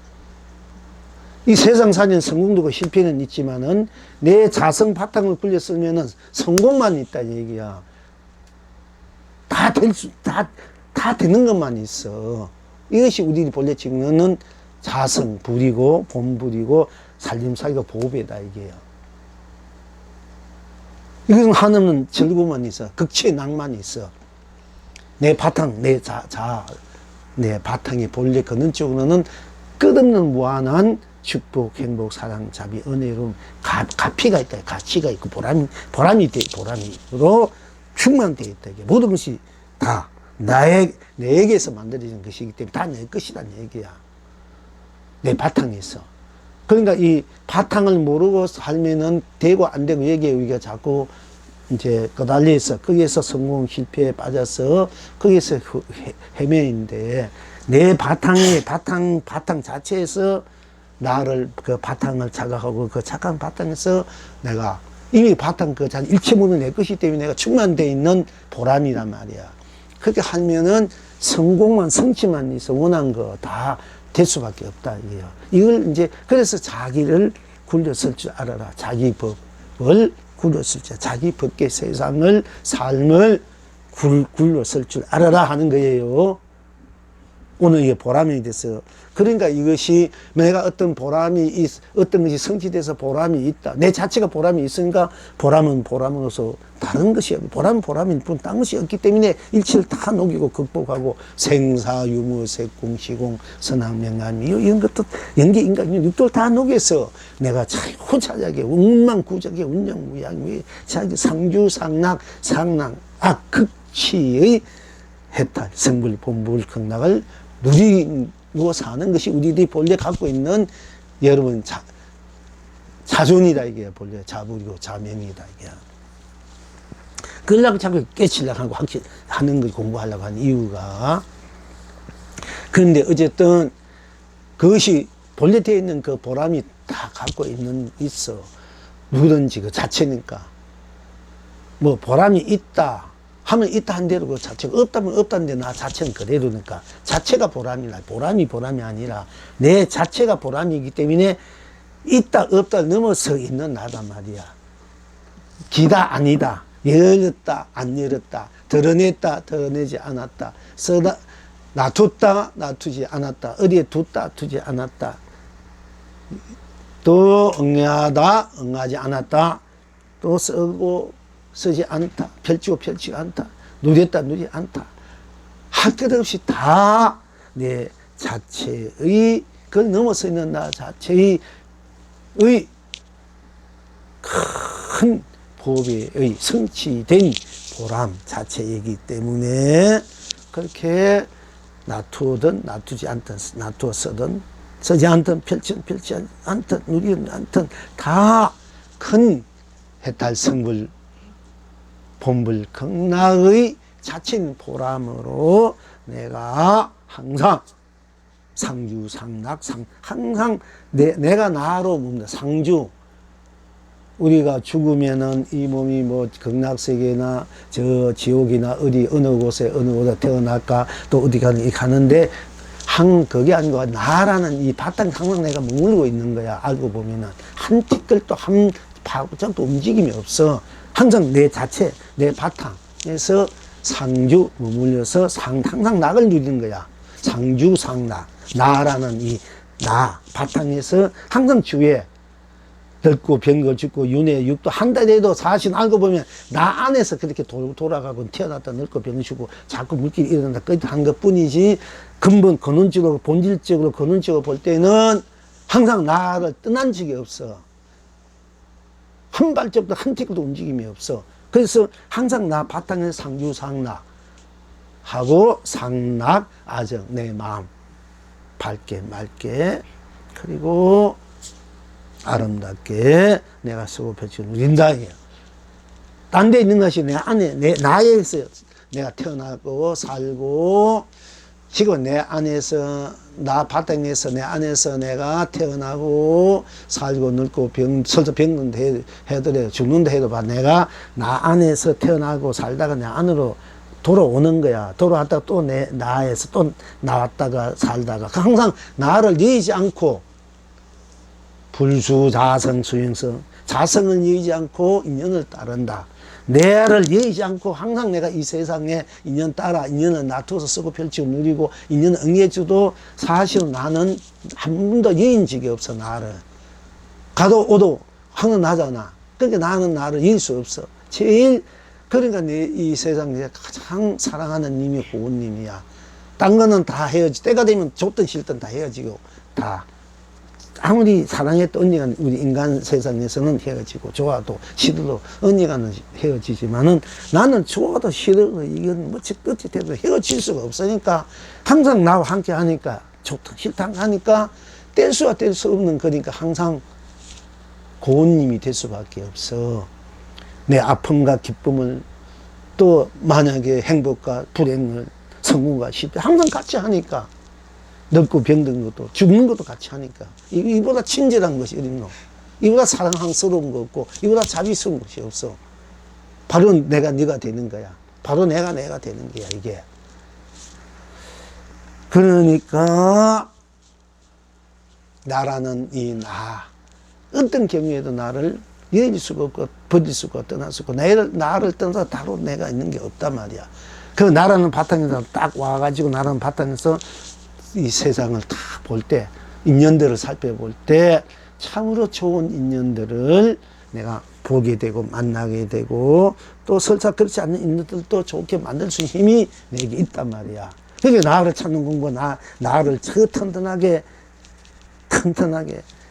이 세상 사는 성공도 있고 실패는 있지만은 내 자성 바탕을 굴려 쓰면은 성공만 있다 이 얘기야. 다 되는 것만 있어. 이것이 우리들이 본래 찍는 자성, 불이고, 본불이고, 살림살이고, 보배다, 이게요. 이것은 한없는 즐거움만 있어. 극치의 낭만이 있어. 내 바탕, 내 바탕의 본래 근원적으로는 끝없는 무한한 축복, 행복, 사랑, 자비, 은혜로움, 가피가 있다. 가치가 있고, 보람으로 충만되어 있다. 이게 모든 것이 다 내에게서 만들어진 것이기 때문에 다 내 것이라는 얘기야. 내 바탕에서. 그러니까 이 바탕을 모르고 살면은 되고 안 되고 얘기에 우리가 자꾸 이제 거달려서 거기에서 성공 실패에 빠져서 거기에서 헤매인데 내 바탕의 바탕 자체에서 나를 그 바탕을 자각하고 그 착한 바탕에서 내가 이미 바탕 그 잔 일체모는 내 것이기 때문에 내가 충만되어 있는 보람이란 말이야. 그렇게 하면은 성공만 성취만 있어 원한 거 다 될 수밖에 없다 이게요. 이걸 이제 그래서 자기를 굴렸을 줄 알아라. 자기 법을 굴렸을 줄, 자기 법계 세상을 삶을 굴렸을 줄 알아라 하는 거예요. 오늘 이게 보람이 돼서. 그러니까 이것이 내가 어떤 것이 성취돼서 보람이 있다. 내 자체가 보람이 있으니까 보람은 보람으로서 다른 것이 보람은 보람일 뿐 딴 것이 없기 때문에 일체를 다 녹이고 극복하고 생사, 유무, 색공, 시공, 선악, 명암 이런 것도 연계, 인간, 육도를 다 녹여서 내가 호차하게 운만구적에 운영무양 자기 상주, 상락, 극치의 해탈, 성불, 본불, 극락을 누리고 사는 것이 우리들이 본래 갖고 있는 여러분 자존이다 이게 본래 자부이고 자명이다 이게. 그러려고 자꾸 깨치려고 하고 하는 걸 공부하려고 하는 이유가. 그런데 어쨌든 그것이 본래 되어 있는 그 보람이 다 갖고 있어. 누구든지 그 자체니까. 뭐 보람이 있다 하면 있다 한 대로 그 자체가 없다면 없다는데 나 자체는 그대로니까 자체가 보람이라 보람이 아니라 내 자체가 보람이기 때문에 있다 없다 넘어서 있는 나단 말이야. 기다 아니다, 열렸다 안 열렸다, 드러냈다 드러내지 않았다, 써다 놔뒀다 놔두지 않았다, 어디에 뒀다 두지 않았다, 또 응하다 응하지 않았다, 또 쓰고 쓰지 않다, 펼치고 펼치지 않다, 누렸다 누리지 않다. 할 것 없이 다 내 자체의 그걸 넘어서 있는 나 자체의 큰 보배의 성취된 보람 자체이기 때문에 그렇게 놔두든 놔두지 않든 놔두어 쓰든 쓰지 않든 펼치지 않든 누리지 않든 다 큰 해탈 성불 본불 극락의 자체인 보람으로 내가 항상 상주 상락 항상 내가 나로 묻는다. 상주 우리가 죽으면은 이 몸이 뭐 극락세계나 저 지옥이나 어디 어느 곳에 태어날까 또 어디 가는데 그게 아니고 나라는 이 바탕에 항상 내가 머물고 있는 거야. 알고 보면은 한 티끌도 한 발자국도 움직임이 없어. 항상 내 자체, 내 바탕에서 상주 머물려서 항상 낙을 누리는 거야. 상주 상락. 나라는 이 나 바탕에서 항상 주에 늙고 병거 죽고 윤회 육도 한 달에도 사실 알고 보면 나 안에서 그렇게 돌아가고 태어났다 늙고 병 죽고 자꾸 물길이 일어난다 한 것뿐이지 근본 근원적으로 본질적으로 근원적으로 볼 때는 항상 나를 떠난 적이 없어. 한 발짝도 한 티끌도 움직임이 없어. 그래서 항상 나 바탕에서 상주 상락 하고 상락 아정 내 마음 밝게 맑게 그리고 아름답게 내가 쓰고 펼쳐 누린다. 딴 데 있는 것이 내 안에 나에서 내가 태어나고 살고 지금 내 안에서 나 바탕에서 내 안에서 내가 태어나고 살고 늙고 설사 병든다 해도 죽는다 해도 봐. 내가 나 안에서 태어나고 살다가 내 안으로 돌아오는 거야. 돌아왔다가 또 나에서 또 나왔다가 살다가 항상 나를 여의지 않고 불수 자성 수행성 자성을 여의지 않고 인연을 따른다. 내를 여의지 않고 항상 내가 이 세상에 인연 따라 인연을 놔두어서 쓰고 펼치고 누리고 인연을 응해줘도 사실은 나는 한 번도 여인 적이 없어. 나를 가도 오도 항상 나잖아. 그러니까 나는 나를 여일 수 없어. 제일 그러니까 이 세상에 가장 사랑하는 님이 고운님이야. 딴 거는 다 헤어지 때가 되면 좋든 싫든 다 헤어지고 다 아무리 사랑했던 언니가 우리 인간 세상에서는 헤어지고 좋아도 싫어도 언니가는 헤어지지만은 나는 좋아도 싫어도 이건 뭐지 끝이 돼도 헤어질 수가 없으니까 항상 나와 함께 하니까 좋다 싫다 하니까 뗄 수가 뗄 수 없는 거니까 항상 고운님이 될 수밖에 없어. 내 아픔과 기쁨을 또 만약에 행복과 불행을 성공과 실패 항상 같이 하니까 늙고 병든 것도 죽는 것도 같이 하니까 이보다 친절한 것이 어딨노. 이보다 사랑스러운 거 없고 이보다 자비스러운 것이 없어. 바로 내가 네가 되는 거야. 바로 내가 되는 거야 이게. 그러니까 나라는 이 나 어떤 경우에도 나를 여길 수가 없고 버릴 수가 떠날 수 없고 나를 떠나서 따로 내가 있는 게 없단 말이야. 그 나라는 바탕에서 딱 와가지고 나라는 바탕에서 이 세상을 다 볼 때 인연들을 살펴볼 때 참으로 좋은 인연들을 내가 보게 되고 만나게 되고 또 설사 그렇지 않는 인연들도 좋게 만들 수 있는 힘이 내게 있단 말이야. 그러니까 나를 찾는 공부 나를 튼튼하게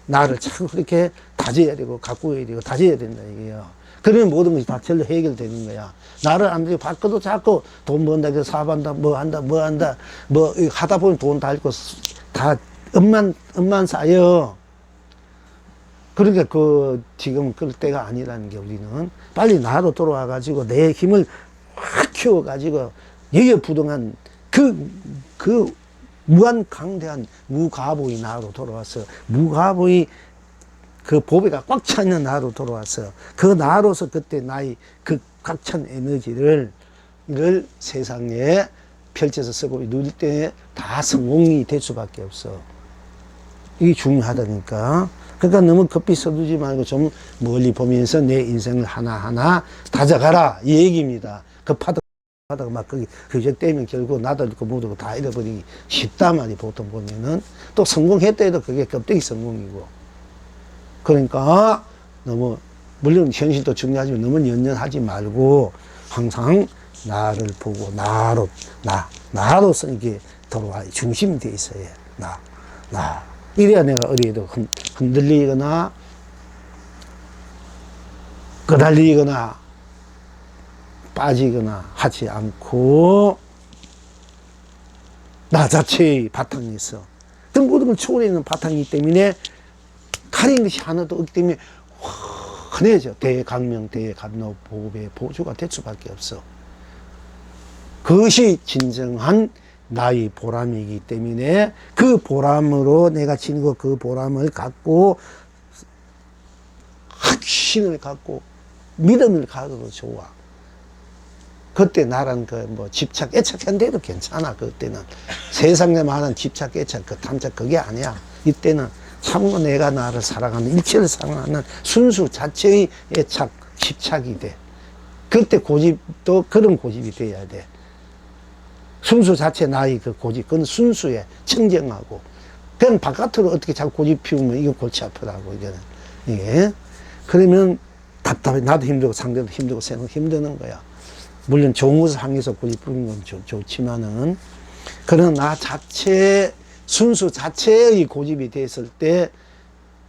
나를 자꾸 그렇게 다져야 되고 가꾸어야 되고 다져야 된다 이게요. 그러면 모든 것이 다 절로 해결되는 거야. 나를 안 되고 바꿔도 자꾸 돈 번다 해서 사업한다 뭐 한다 뭐 하다 보면 돈 다 잃고 다 엄만 쌓여. 그러니까 지금 그럴 때가 아니라는 게 우리는 빨리 나로 돌아와 가지고 내 힘을 확 키워 가지고 여기에 부동한 그 무한 강대한 무가보의 나로 돌아와서 무가보의 그 보배가 꽉 차 있는 나로 돌아와서 그 나로서 그때 나의 그 꽉 찬 에너지를 이걸 세상에 펼쳐서 쓰고 누릴 때 다 성공이 될 수밖에 없어. 이게 중요하다니까. 그러니까 너무 급히 서두지 말고 좀 멀리 보면서 내 인생을 하나하나 다져가라 이 얘기입니다. 급하다가 막 거기 떼면 결국 나도 잃고 모두 다 잃어버리기 쉽단 말이 보통 보면은 또 성공했다 해도 그게 껍데기 성공이고. 그러니까 너무 물론 현실도 중요하지만 너무 연연하지 말고 항상 나를 보고 나로서 이게 돌아와 중심이 돼 있어야 해. 나. 이래야 내가 어디에도 흔들리거나 끄달리거나 빠지거나 하지 않고 나 자체의 바탕이 있어. 그 모든 걸 초월해 있는 바탕이기 때문에 가린 것이 하나도 없기 때문에 흔해져. 대강명, 대감로, 보배, 보조가 될 수밖에 없어. 그것이 진정한 나의 보람이기 때문에 그 보람으로 내가 지니고 그 보람을 갖고 확신을 갖고 믿음을 가져도 좋아. 그때 나란 집착, 애착한데도 괜찮아. 그때는 세상에 말하는 집착, 애착, 탐착 그게 아니야. 이때는 참으로 내가 나를 사랑하는 일체를 사랑하는 순수 자체의 애착, 집착이 돼. 그때 고집도 그런 고집이 돼야 돼. 순수 자체 나의 그 고집, 그건 순수해. 청정하고. 그냥 바깥으로 어떻게 자꾸 고집 피우면 이거 골치 아프다고, 이거는. 이게. 그러면 답답해. 나도 힘들고 상대도 힘들고 세상 힘드는 거야. 물론 좋은 것을 향해서 고집 부리는 건 좋지만은, 그런 나 자체, 순수 자체의 고집이 됐을 때,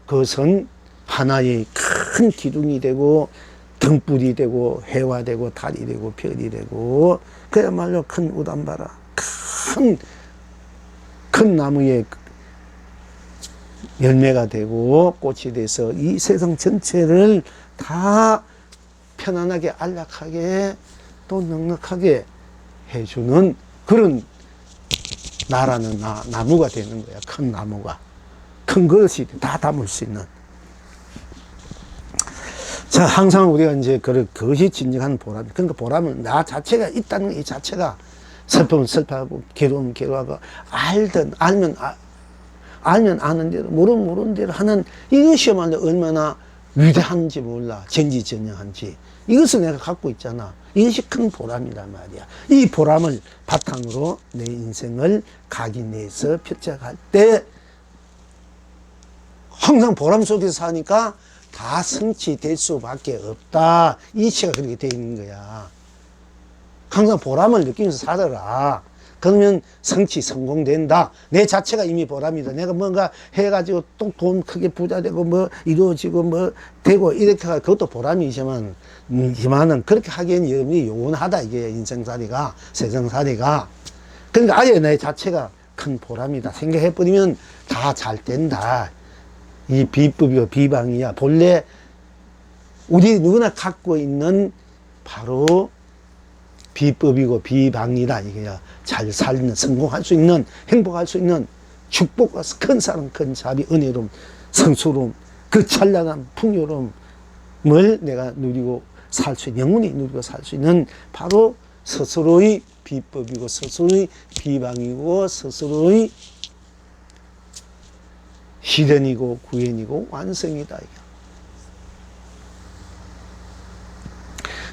그것은 하나의 큰 기둥이 되고, 등불이 되고, 해와 되고, 달이 되고, 별이 되고, 그야말로 큰 우담바라, 큰 나무에 열매가 되고, 꽃이 돼서 이 세상 전체를 다 편안하게, 안락하게, 또 넉넉하게 해주는 그런 나라는 나무가 되는 거야. 큰 나무가. 큰 것이 다 담을 수 있는. 자, 항상 우리가 이제 그것이 진정한 보람. 그러니까 보람은 나 자체가 있다는 이 자체가 슬픔은 슬퍼하고 괴로움은 괴로워하고 알면 아는 대로 모르는 대로 하는 이것이야말로 얼마나 위대한지 몰라. 전지전능한지. 이것을 내가 갖고 있잖아. 이것이 큰 보람이란 말이야. 이 보람을 바탕으로 내 인생을 각인해서 펼쳐갈 때 항상 보람 속에서 사니까 다 성취될 수밖에 없다. 이치가 그렇게 되어 있는 거야. 항상 보람을 느끼면서 살아라. 그러면 성공된다. 내 자체가 이미 보람이다. 내가 뭔가 해가지고 또 돈 크게 부자 되고 이루어지고 되고 이렇게 그것도 보람이지만은 그렇게 하기엔 여러분이 요원하다. 이게 인생살이가, 세상살이가. 그러니까 아예 내 자체가 큰 보람이다. 생각해버리면 다 잘 된다. 이 비법이고 비방이야. 본래 우리 누구나 갖고 있는 바로 비법이고 비방이다. 이게야. 잘 살는, 성공할 수 있는, 행복할 수 있는 축복과 큰 사랑, 큰 자비, 은혜로움, 성스러움, 그 찬란한 풍요로움을 내가 누리고 살 수 있는, 영원히 누리고 살 수 있는 바로 스스로의 비법이고 스스로의 비방이고 스스로의 실현이고 구현이고 완성이다.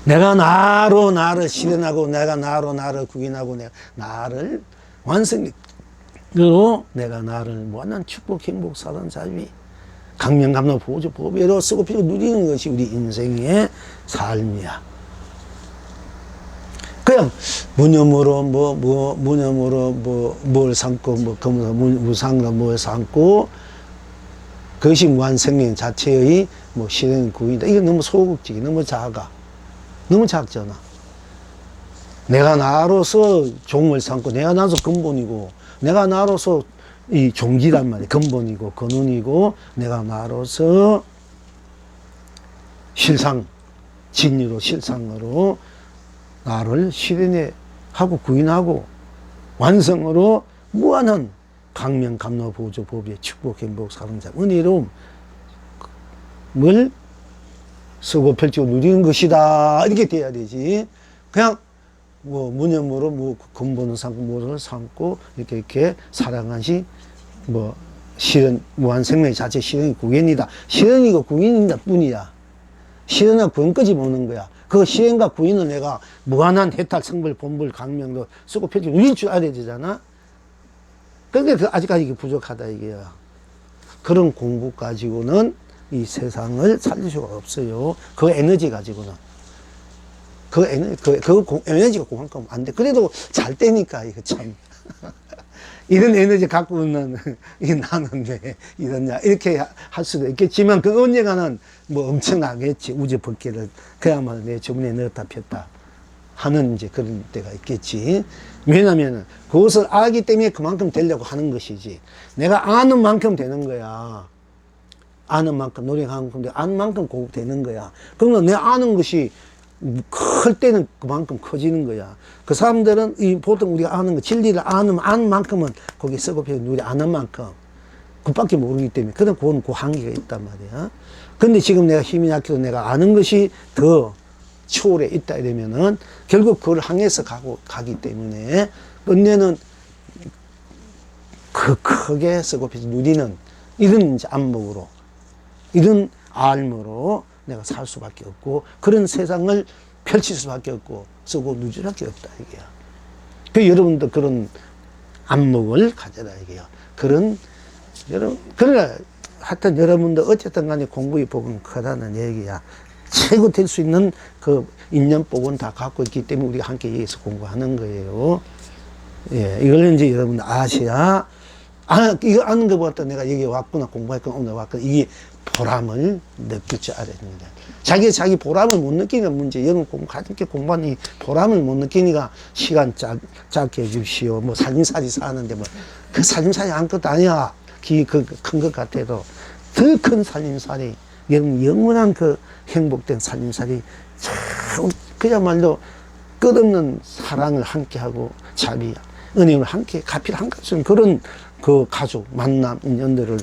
내가 나로 나를 실현하고 내가 나로 나를 구현하고 내가 나를 완성으로 내가 나를 무한한 축복, 행복, 사랑, 자비, 강명감로 보조, 보배로 쓰고 피고 누리는 것이 우리 인생의 삶이야. 그냥 무념으로 무념으로 뭘 삼고 검으로 무상으로 뭘 삼고 그것이 무한 생명 자체의 실현 구현이다. 이거 너무 소극적이, 너무 작아. 너무 작잖아. 내가 나로서 종을 삼고, 내가 나로서 근본이고, 내가 나로서 이 종지란 말이야. 근본이고, 근원이고, 내가 나로서 진리로, 실상으로 나를 실현해 하고 구인하고 완성으로 무한한 강명, 감로, 보조, 보배, 축복, 행복, 사랑자, 은혜로움을 쓰고 펼치고 누리는 것이다. 이렇게 돼야 되지. 그냥 뭐 무념으로 뭐 근본을 삼고 뭐를 삼고 이렇게 살아가시 뭐 실현 무한 생명 자체 실현이 구현이다. 실현이고 구현이다 뿐이야. 실현과 구현까지 보는 거야. 그 실현과 구현을 내가 무한한 해탈, 성불, 본불, 강명도 쓰고 펼치고 누릴 줄 알아야 되잖아. 그러니까 아직까지 부족하다 이게야. 그런 공부 가지고는 이 세상을 살릴 수가 없어요. 그 에너지 가지고는. 그 에너지가 그만큼 안 돼. 그래도 잘 되니까, 이거 참. 이런 에너지 갖고 있는, 나는 왜 이러냐. 이렇게 할 수도 있겠지만, 그 언젠가는 뭐 엄청나겠지. 우주 법계를 그야말로 내 주문에 넣었다 폈다 하는 이제 그런 때가 있겠지. 왜냐면은 그것을 알기 때문에 그만큼 되려고 하는 것이지. 내가 아는 만큼 되는 거야. 아는 만큼, 노력하는 만큼, 아는 만큼 꼭 되는 거야. 그러면 내 아는 것이 클 때는 그만큼 커지는 거야. 그 사람들은 보통 우리가 아는 거, 진리를 아는 만큼은 거기 쓰고 배우는 우리 아는 만큼. 그밖에 모르기 때문에. 그건 그 한계가 있단 말이야. 근데 지금 내가 힘이 약해도 내가 아는 것이 더 초월해 있다 이러면은 결국 그걸 향해서 가기 때문에 언제는 그 크게 쓰고 누리는 이런 이제 안목으로 이런 알므로 내가 살 수밖에 없고 그런 세상을 펼칠 수밖에 없고 쓰고 누릴 수밖에 없다 이게야. 그 여러분도 그런 안목을 가져라 이게요. 그러니까 하여튼 여러분도 어쨌든 간에 공부의 복은 크다는 얘기야. 최고 될 수 있는 그 인연복은 다 갖고 있기 때문에 우리가 함께 여기서 공부하는 거예요. 예, 이걸 이제 여러분 아셔야, 이거 아는 것보다 내가 여기 왔구나, 공부했구나, 오늘 왔구나, 이게 보람을 느낄 줄 알아야 됩니다. 자기 보람을 못 느끼니까 문제. 여러분 가볍게 공부하니 보람을 못 느끼니까 시간 짧게 해주시오. 뭐 살림살이 사는데 뭐 그 살림살이 아무것도 아니야. 큰 것 같아도 더 큰 살림살이 여러분 영원한 그 행복된 살림살이 참 그야말로 끝없는 사랑을 함께하고 자비, 은혜를 함께 가피를 함께 그런 그 가족 만남 인연들을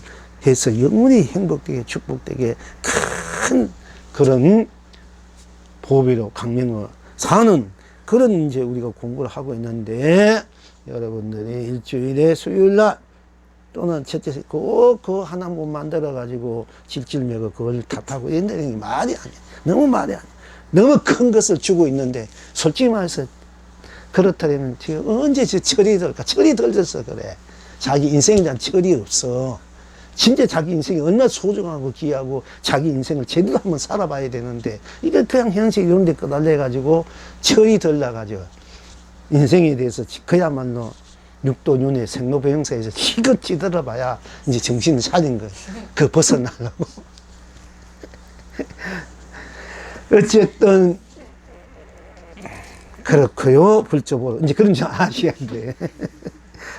해서 영원히 행복되게 축복되게 큰 그런 보배로 강명을 사는 그런 이제 우리가 공부를 하고 있는데 여러분들이 일주일에 수요일날 또는 첫째 꼭 그거 하나 못 만들어 가지고 질질매고 그걸 탓하고 이런 게 말이 아니야. 너무 말이 아니야. 너무 큰 것을 주고 있는데 솔직히 말해서 그렇다면 지금 언제 철이 들까? 철이 들어서 그래. 자기 인생에 대한 철이 없어. 진짜 자기 인생이 얼마나 소중하고 귀하고 자기 인생을 제대로 한번 살아봐야 되는데 이게 그냥 현실 이런 데 끄달려가지고 철이 들려가지고 인생에 대해서 그야말로 육도윤회 생로병사에서 희긋 찌들어봐야 이제 정신을 차린 거예요. 그 벗어나려고. 어쨌든 그렇고요. 불조보로 이제 그런 줄 아셔야 돼.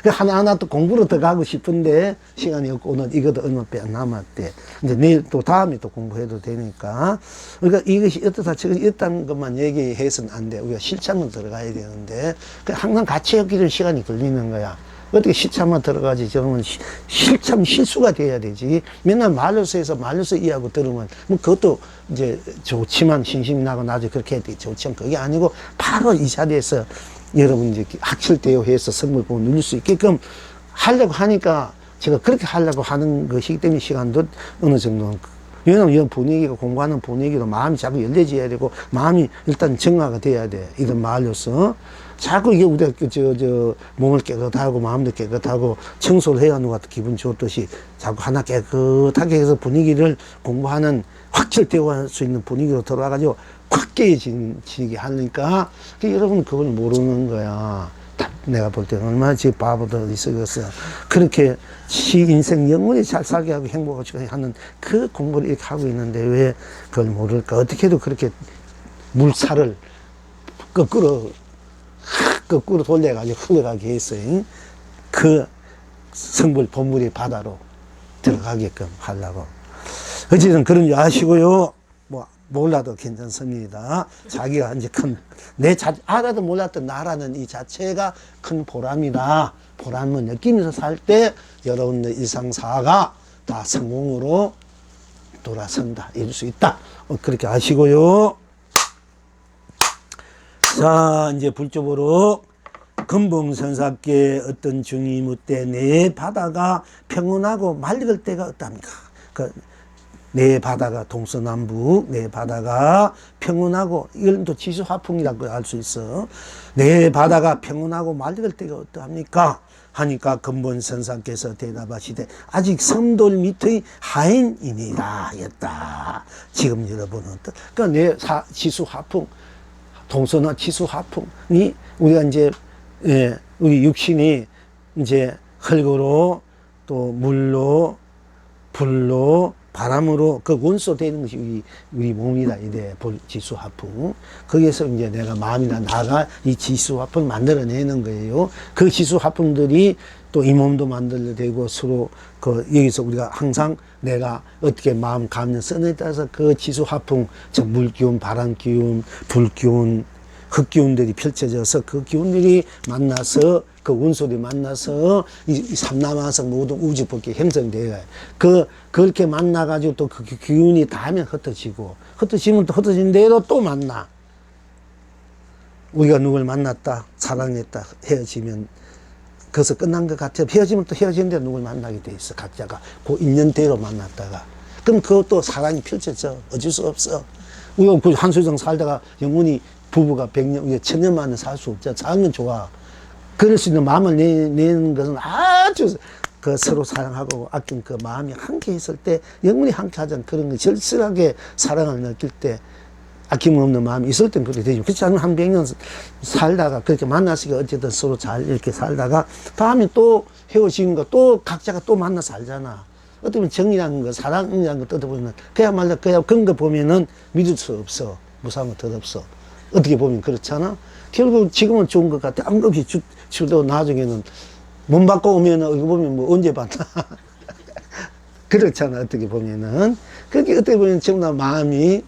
하나하나 또 공부로 더 가고 싶은데 시간이 없고 오늘 이것도 얼마 빼 남았대. 이제 내일 또 다음에 또 공부해도 되니까. 그러니까 이것이 어떻다 저것이 있다는 것만 얘기해서는 안 돼. 우리가 실천을 들어가야 되는데 항상 같이 하기는 시간이 걸리는 거야. 어떻게 실천만 들어가지 저러면 실수가 돼야 되지. 맨날 말로서 해서 말로서 이해하고 들으면 뭐 그것도 이제 좋지만 신심이 나고 나중에 그렇게 해야 되지. 좋지만 그게 아니고 바로 이 자리에서 여러분 이제 학철대오해서 성물 보고 누릴 수 있게끔 하려고 하니까 제가 그렇게 하려고 하는 것이기 때문에 시간도 어느 정도는 왜냐면 이런 분위기가 공부하는 분위기로 마음이 자꾸 열려져야 되고 마음이 일단 정화가 돼야 돼. 이런 말로서 자꾸 이게 우리가 몸을 깨끗하고 마음도 깨끗하고 청소를 해야 하는 것 같아 기분 좋듯이 자꾸 하나 깨끗하게 해서 분위기를 공부하는 확철대오할 수 있는 분위기로 들어와가지고 확 깨지게 하니까 여러분 그걸 모르는 거야. 내가 볼 때는 얼마나 지 바보들 있어서 그렇게 시 인생 영원히 잘 살게 하고 행복하게 하는 그 공부를 이렇게 하고 있는데 왜 그걸 모를까? 어떻게 해도 그렇게 물살을 거꾸로 돌려가지고 흘러가게 했어요. 그 성불 본물의 바다로 들어가게끔 하려고. 어쨌든 그런 줄 아시고요. 몰라도 괜찮습니다. 자기가 이제 알아도 몰랐던 나라는 이 자체가 큰 보람이다. 보람을 느끼면서 살 때 여러분들 일상사가 다 성공으로 돌아선다. 이럴 수 있다. 그렇게 아시고요. 자, 이제 불법으로 근봉선사께 어떤 중이 묻되 내 바다가 평온하고 맑을 때가 어답니까? 내 바다가 동서남북, 내 바다가 평온하고, 이걸 또 지수화풍이라고 할 수 있어. 내 바다가 평온하고 맑을 때가 어떠합니까? 하니까 근본선사께서 대답하시되 아직 섬돌 밑의 하인이니라 였다. 지금 여러분은 그러니까 내 지수화풍, 동서나 지수화풍이 우리가 이제 우리 육신이 이제 흙으로 또 물로 불로 바람으로 그 원소 되는 것이 우리 몸이다. 이래 지수화풍. 거기에서 이제 내가 마음이나 나가 이 지수화풍을 만들어내는 거예요. 그 지수화풍들이 또 이 몸도 만들어내고 서로 여기서 우리가 항상 내가 어떻게 마음 감정 쓰느냐에 따라서 그 지수화풍, 즉 물기운, 바람기운, 불기운, 흙기운들이 펼쳐져서 그 기운들이 만나서 그 원소들이 만나서 이 삼남하성 모든 우주법계 형성돼요. 그렇게 만나가지고 또 그 기운이 닿으면 흩어지면 또 흩어진 대로 또 만나. 우리가 누굴 만났다, 사랑했다, 헤어지면 그것서 끝난 것 같아요. 헤어지면 또 헤어진 대로 누굴 만나게 돼 있어. 각자가 그 인연대로 만났다가. 그럼 그것도 사랑이 펼쳐져. 어쩔 수 없어. 우리가 그 한수정 살다가 영원히 부부가 100년, 1000년만은 살 수 없잖아. 사는 좋아. 그럴 수 있는 마음을 내는 것은 아주 서로 사랑하고 아낀 그 마음이 함께 있을 때 영원히 함께 하자는 그런 거 절실하게 사랑을 느낄 때 아낌 없는 마음이 있을 땐 그렇게 되죠. 그렇지 않으면 한 100년 살다가 그렇게 만났으니까 어쨌든 서로 잘 이렇게 살다가 다음에 또 헤어지는 거 또 각자가 또 만나 살잖아. 어떻게 보면 정이라는 거, 사랑이라는 거 떠들보면 그야말로 그런 거 보면은 믿을 수 없어. 무상한 거 더 없어. 어떻게 보면 그렇잖아. 결국 지금은 좋은 것 같아. 아무렇게 주도 나중에는 몸 바꿔 오면은 이거 보면 뭐 언제 봤나. 그렇잖아. 어떻게 보면은. 그렇게 어떻게 보면 전부 다 마음이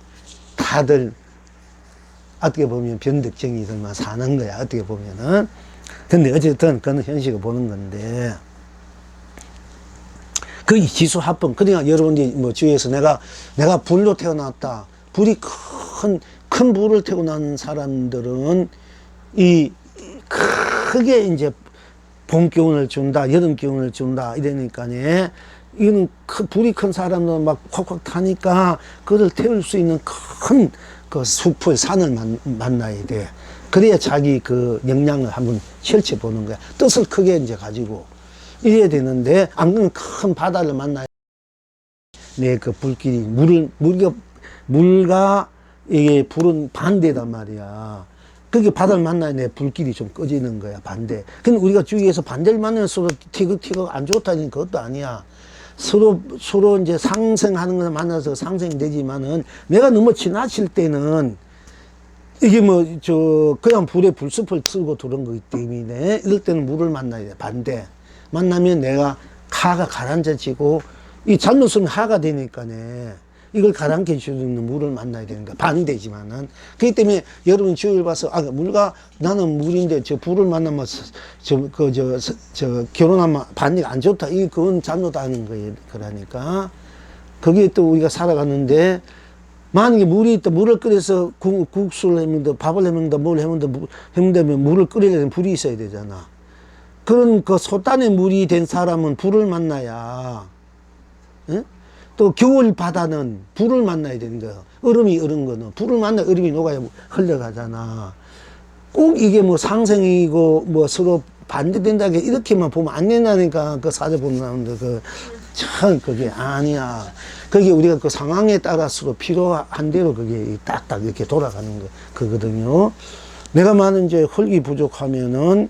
다들 어떻게 보면 변덕쟁이들만 사는 거야. 어떻게 보면은. 근데 어쨌든 그건 현실을 보는 건데. 그 지수합병. 그러니까 여러분들이 뭐 주위에서 내가 불로 태어났다. 불이 큰 불을 태어난 사람들은 크게 이제 봄 기운을 준다, 여름 기운을 준다, 이러니까네. 이거는 불이 큰 사람들은 막 콱콱 타니까 그걸 태울 수 있는 큰 그 숲을, 산을 만나야 돼. 그래야 자기 그 역량을 한번 실체 보는 거야. 뜻을 크게 이제 가지고. 이래야 되는데, 안 그러면 큰 바다를 만나야 내 그 불길이, 물과 이게 불은 반대단 말이야. 그게 바다를 만나야 내 불길이 좀 꺼지는 거야, 반대. 근데 우리가 주위에서 반대를 만나면 서로 티격티격 안 좋다는 그것도 아니야. 서로 이제 상생하는 걸 만나서 상생되지만은 내가 너무 지나칠 때는 이게 그냥 불에 불숲을 틀고 들어온 거기 때문에 이럴 때는 물을 만나야 돼, 반대. 만나면 내가 하가 가라앉아지고 이 잘못 쓰면 하가 되니까네. 이걸 가라앉게 주는 물을 만나야 되는 거야. 반대지만은. 그렇기 때문에 여러분 주위를 봐서, 물과 나는 물인데 저 불을 만나면 결혼하면 반대가 안 좋다. 그건 잘못하는 거예요. 그러니까. 거기에 또 우리가 살아가는데, 만약에 물이 있다, 물을 끓여서 국수를 해먹는다, 밥을 해먹는다, 뭘 해먹는다면 물을 끓이려면 불이 있어야 되잖아. 그런 그 소단의 물이 된 사람은 불을 만나야, 응? 또 겨울 바다는 불을 만나야 되는 거예요. 얼음이 얼은 거는 불을 만나 얼음이 녹아야 흘러가잖아. 꼭 이게 상생이고 서로 반대된다고 이렇게만 보면 안 된다니까. 그 사제 보는 사람들 참 그게 아니야. 그게 우리가 그 상황에 따라서 필요한 대로 그게 딱딱 이렇게 돌아가는 거거든요. 내가 만약 이제 흙이 부족하면은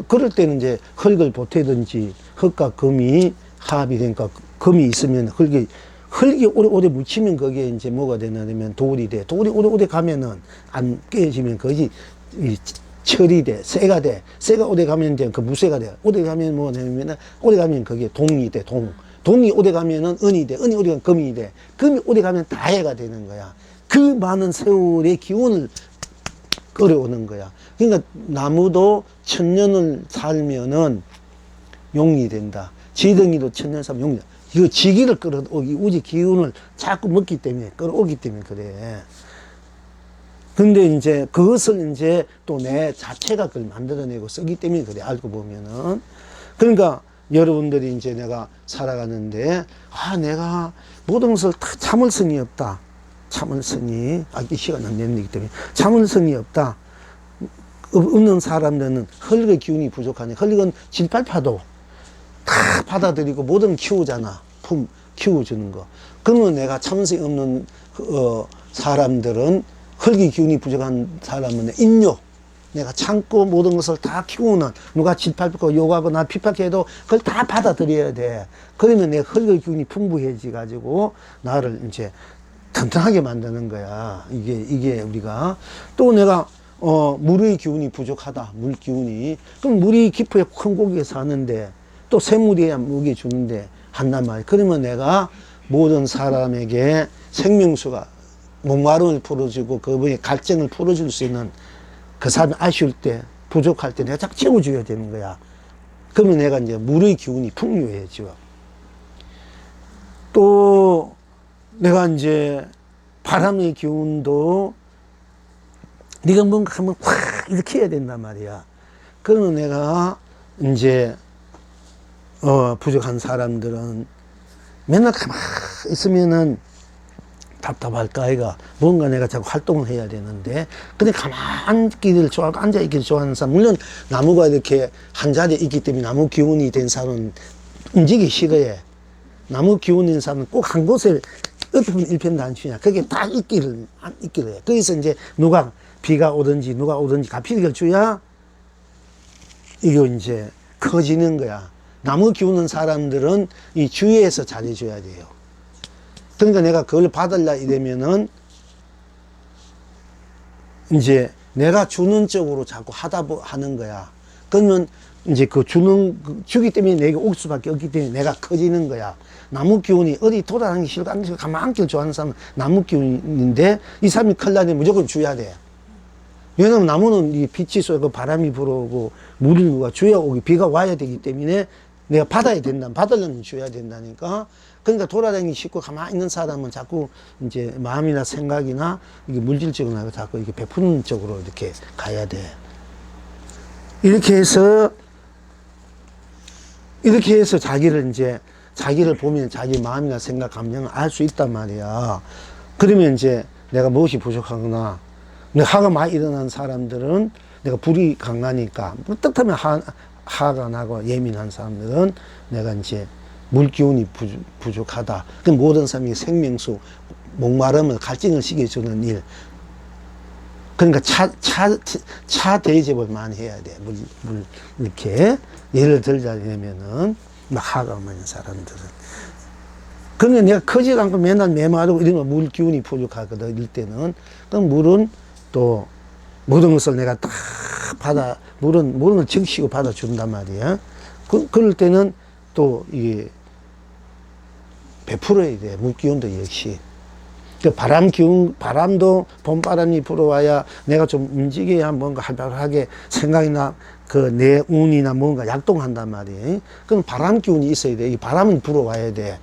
그럴 때는 이제 흙을 보태든지 흙과 금이 합이 되니까 금이 있으면 흙이 오래 묻히면 거기에 이제 뭐가 되냐면 돌이 돼. 돌이 오래 가면은 안 깨지면 그것이 철이 돼. 쇠가 돼. 쇠가 오래 가면 이제 그 무쇠가 돼. 오래 가면 뭐냐면은 오래 가면 그게 동이 돼. 동이 오래 가면은 은이 돼. 은이 오래 가면 금이 돼. 금이 오래 가면 다해가 되는 거야. 그 많은 세월의 기운을 끌어오는 거야. 그러니까 나무도 1000년을 살면은 용이 된다. 지덩이도 1000년 살면 용이 된다. 이거 지기를 끌어오기, 우지 기운을 자꾸 먹기 때문에, 끌어오기 때문에 그래. 근데 이제 그것을 이제 또 내 자체가 그걸 만들어내고 쓰기 때문에 그래, 알고 보면은. 그러니까 여러분들이 이제 내가 살아가는데, 내가 모든 것을 다 참을성이 없다. 참을성이, 이 시간 안 되기 때문에. 참을성이 없다. 없는 사람들은 혈육의 기운이 부족하니, 혈육은 질팔파도 다 받아들이고 모든 키우잖아. 키워주는 거. 그러면 내가 참을성이 없는, 사람들은 혈기 기운이 부족한 사람은 인욕, 내가 참고 모든 것을 다 키우는, 누가 질팔고 욕하거나 핍박해도 그걸 다 받아들여야 돼. 그러면 내 혈기 기운이 풍부해지 가지고 나를 이제 튼튼하게 만드는 거야. 이게 우리가. 또 내가 물의 기운이 부족하다. 물 기운이. 그럼 물이 깊어야 큰 고기에 사는데, 또 샘물이야 무게 주는데 한단 말이야. 그러면 내가 모든 사람에게 생명수가 목마름을 풀어주고 그분의 갈증을 풀어줄 수 있는, 그 사람이 아쉬울 때, 부족할 때 내가 자꾸 채워줘야 되는 거야. 그러면 내가 이제 물의 기운이 풍요해져. 또 내가 이제 바람의 기운도 네가 뭔가 하면 확 이렇게 해야 된단 말이야. 그러면 내가 이제 부족한 사람들은 맨날 가만히 있으면은 답답할까, 아이가. 뭔가 내가 자꾸 활동을 해야 되는데, 근데 가만히 있기를 좋아하고 앉아있기를 좋아하는 사람, 물론 나무가 이렇게 한 자리에 있기 때문에 나무 기운이 된 사람은 움직이기 싫어해. 나무 기운이 있는 사람은 꼭 한 곳에 엎으면 일편단심이야. 그게 딱 있기를 해. 거기서 이제 누가 비가 오든지 누가 오든지 가피를 줘야 이거 이제 커지는 거야. 나무 키우는 사람들은 이 주위에서 잘해줘야 돼요. 그러니까 내가 그걸 받으려 이러면은 이제 내가 주는 쪽으로 자꾸 하는 거야. 그러면 이제 주기 때문에 내게 올 수밖에 없기 때문에 내가 커지는 거야. 나무 기운이 어디 돌아다니기 싫고 가만히 앉기를 좋아하는 사람은 나무 기운인데, 이 사람이 클라면 무조건 줘야 돼. 왜냐면 나무는 이 빛이 쏘고 바람이 불어오고 물이 누가 줘야 오기, 비가 와야 되기 때문에 내가 받아야 된다. 받으려면 줘야 된다니까. 그러니까 돌아다니기 쉽고 가만히 있는 사람은 자꾸 이제 마음이나 생각이나 이게 물질적으로 자꾸 이게 베푸는 쪽으로 이렇게 가야 돼. 이렇게 해서 자기를 보면 자기 마음이나 생각, 감정을 알 수 있단 말이야. 그러면 이제 내가 무엇이 부족하거나, 내가 화가 많이 일어난 사람들은 내가 불이 강하니까, 뜨뜻하면 화가 나고 예민한 사람들은 내가 이제 물 기운이 부족하다. 그 모든 사람이 생명수, 목마름을, 갈증을 시켜주는 일. 그러니까 차 대접을 많이 해야 돼. 이렇게. 예를 들자면은, 막 화가 많은 사람들은. 그러니까 내가 커지지 않고 맨날 메마르고 이러면 물 기운이 부족하거든, 이럴 때는. 그럼 물은 또 모든 것을 내가 다 모든 걸 적시고 받아준단 말이야. 그럴 때는 또 이게 베풀어야 돼. 물 기운도 역시. 그 바람도 봄바람이 불어와야 내가 좀 움직여야 뭔가 활발하게 생각이나 내 운이나 뭔가 약동한단 말이에요. 그럼 바람 기운이 있어야 돼. 이 바람은 불어와야 돼.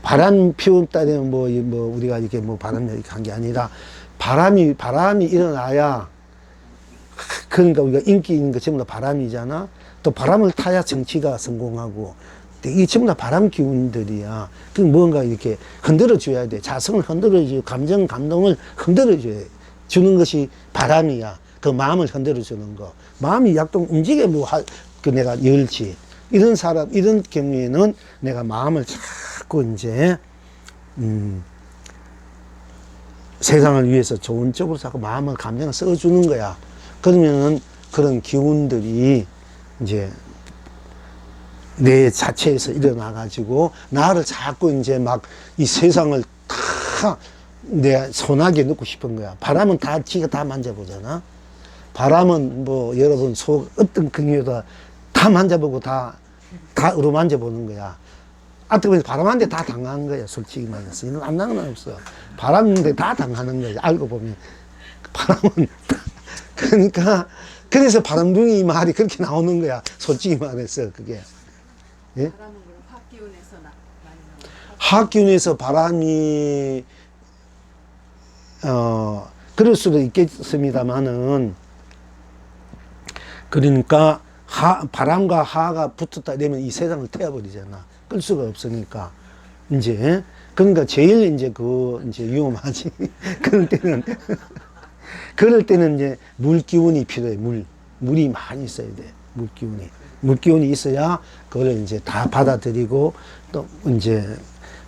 바람 피웠다 되면 우리가 이렇게 바람 이렇게 한 게 아니라 바람이 일어나야, 그러니까 우리가 인기 있는 거 전부 다 바람이잖아. 또 바람을 타야 정치가 성공하고. 이 전부 다 바람 기운들이야. 그 뭔가 이렇게 흔들어 줘야 돼. 자성을 흔들어 주고 감동을 흔들어 주는 것이 바람이야. 그 마음을 흔들어 주는 거. 마음이 약동 움직여 내가 열지. 이런 경우에는 내가 마음을 자꾸 이제 세상을 위해서 좋은 쪽으로 자꾸 마음을, 감정을 써주는 거야. 그러면은 그런 기운들이 이제 내 자체에서 일어나가지고 나를 자꾸 이제 막 이 세상을 다 내 손아귀에 넣고 싶은 거야. 바람은 지가 다 만져보잖아. 바람은 여러분 어떤 긍휼도 다 만져보고 다 어루만져 보는 거야. 어떻게 바람한테 다 당한 거야, 솔직히 말해서. 이건 안 당한 건 없어. 바람인데 다 당하는 거야, 알고 보면. 바람은. 그러니까, 그래서 바람둥이 말이 그렇게 나오는 거야, 솔직히 말해서, 그게. 예? 바람은 그럼 화기운에서 많이 나와요? 화기운에서 바람이, 그럴 수도 있겠습니다만은, 그러니까, 바람과 하가 붙었다 되면 이 세상을 태워버리잖아. 끌 수가 없으니까. 이제, 그러니까 제일 이제 이제 위험하지. 그럴 때는 이제 물 기운이 필요해. 물이 많이 있어야 돼. 물 기운이. 물 기운이 있어야 그걸 이제 다 받아들이고 또 이제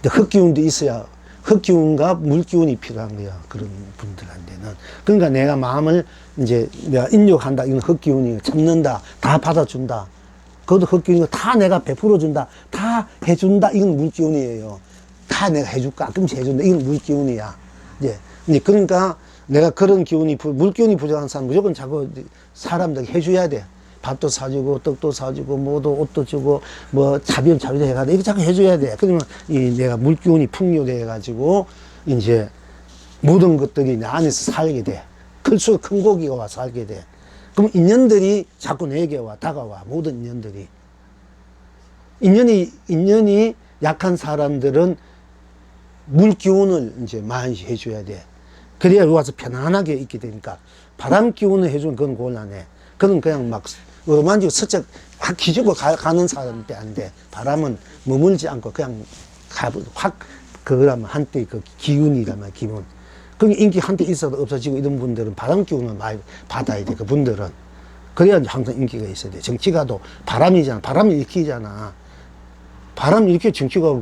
흙 기운도 있어야 흙 기운과 물 기운이 필요한 거야. 그런 분들한테는. 그러니까 내가 마음을 이제 내가 인욕한다. 이건 흙 기운이 참는다. 다 받아준다. 그것도 흙 기운이고 다 내가 베풀어준다. 다 해준다. 이건 물 기운이에요. 다 내가 해줄까? 가끔씩 해준다. 이건 물 기운이야. 이제 그러니까 내가 그런 기운이, 물 기운이 부족한 사람 무조건 자꾸 사람들에게 해줘야 돼. 밥도 사주고, 떡도 사주고, 뭐도 옷도 주고, 뭐, 자비도 해가지고, 이렇게 자꾸 해줘야 돼. 그러면 내가 물 기운이 풍요돼가지고, 이제 모든 것들이 내 안에서 살게 돼. 클수록 큰 고기가 와 살게 돼. 그럼 인연들이 자꾸 내게 와, 다가와. 모든 인연들이. 인연이 약한 사람들은 물 기운을 이제 많이 해줘야 돼. 그래야 와서 편안하게 있게 되니까. 바람 기운을 해주면 그건 곤란해. 그건 그냥 막 어루만지고 슬쩍 확 기주고 가는 사람한테 안 돼. 바람은 머물지 않고 그냥 확 그거라면 한때 그 기운이라면 기운. 그게 인기 한때 있어도 없어지고 이런 분들은 바람 기운을 많이 받아야 돼. 그 분들은. 그래야 항상 인기가 있어야 돼. 정치가도 바람이잖아. 바람을 일으키잖아. 바람을 일으켜 정치가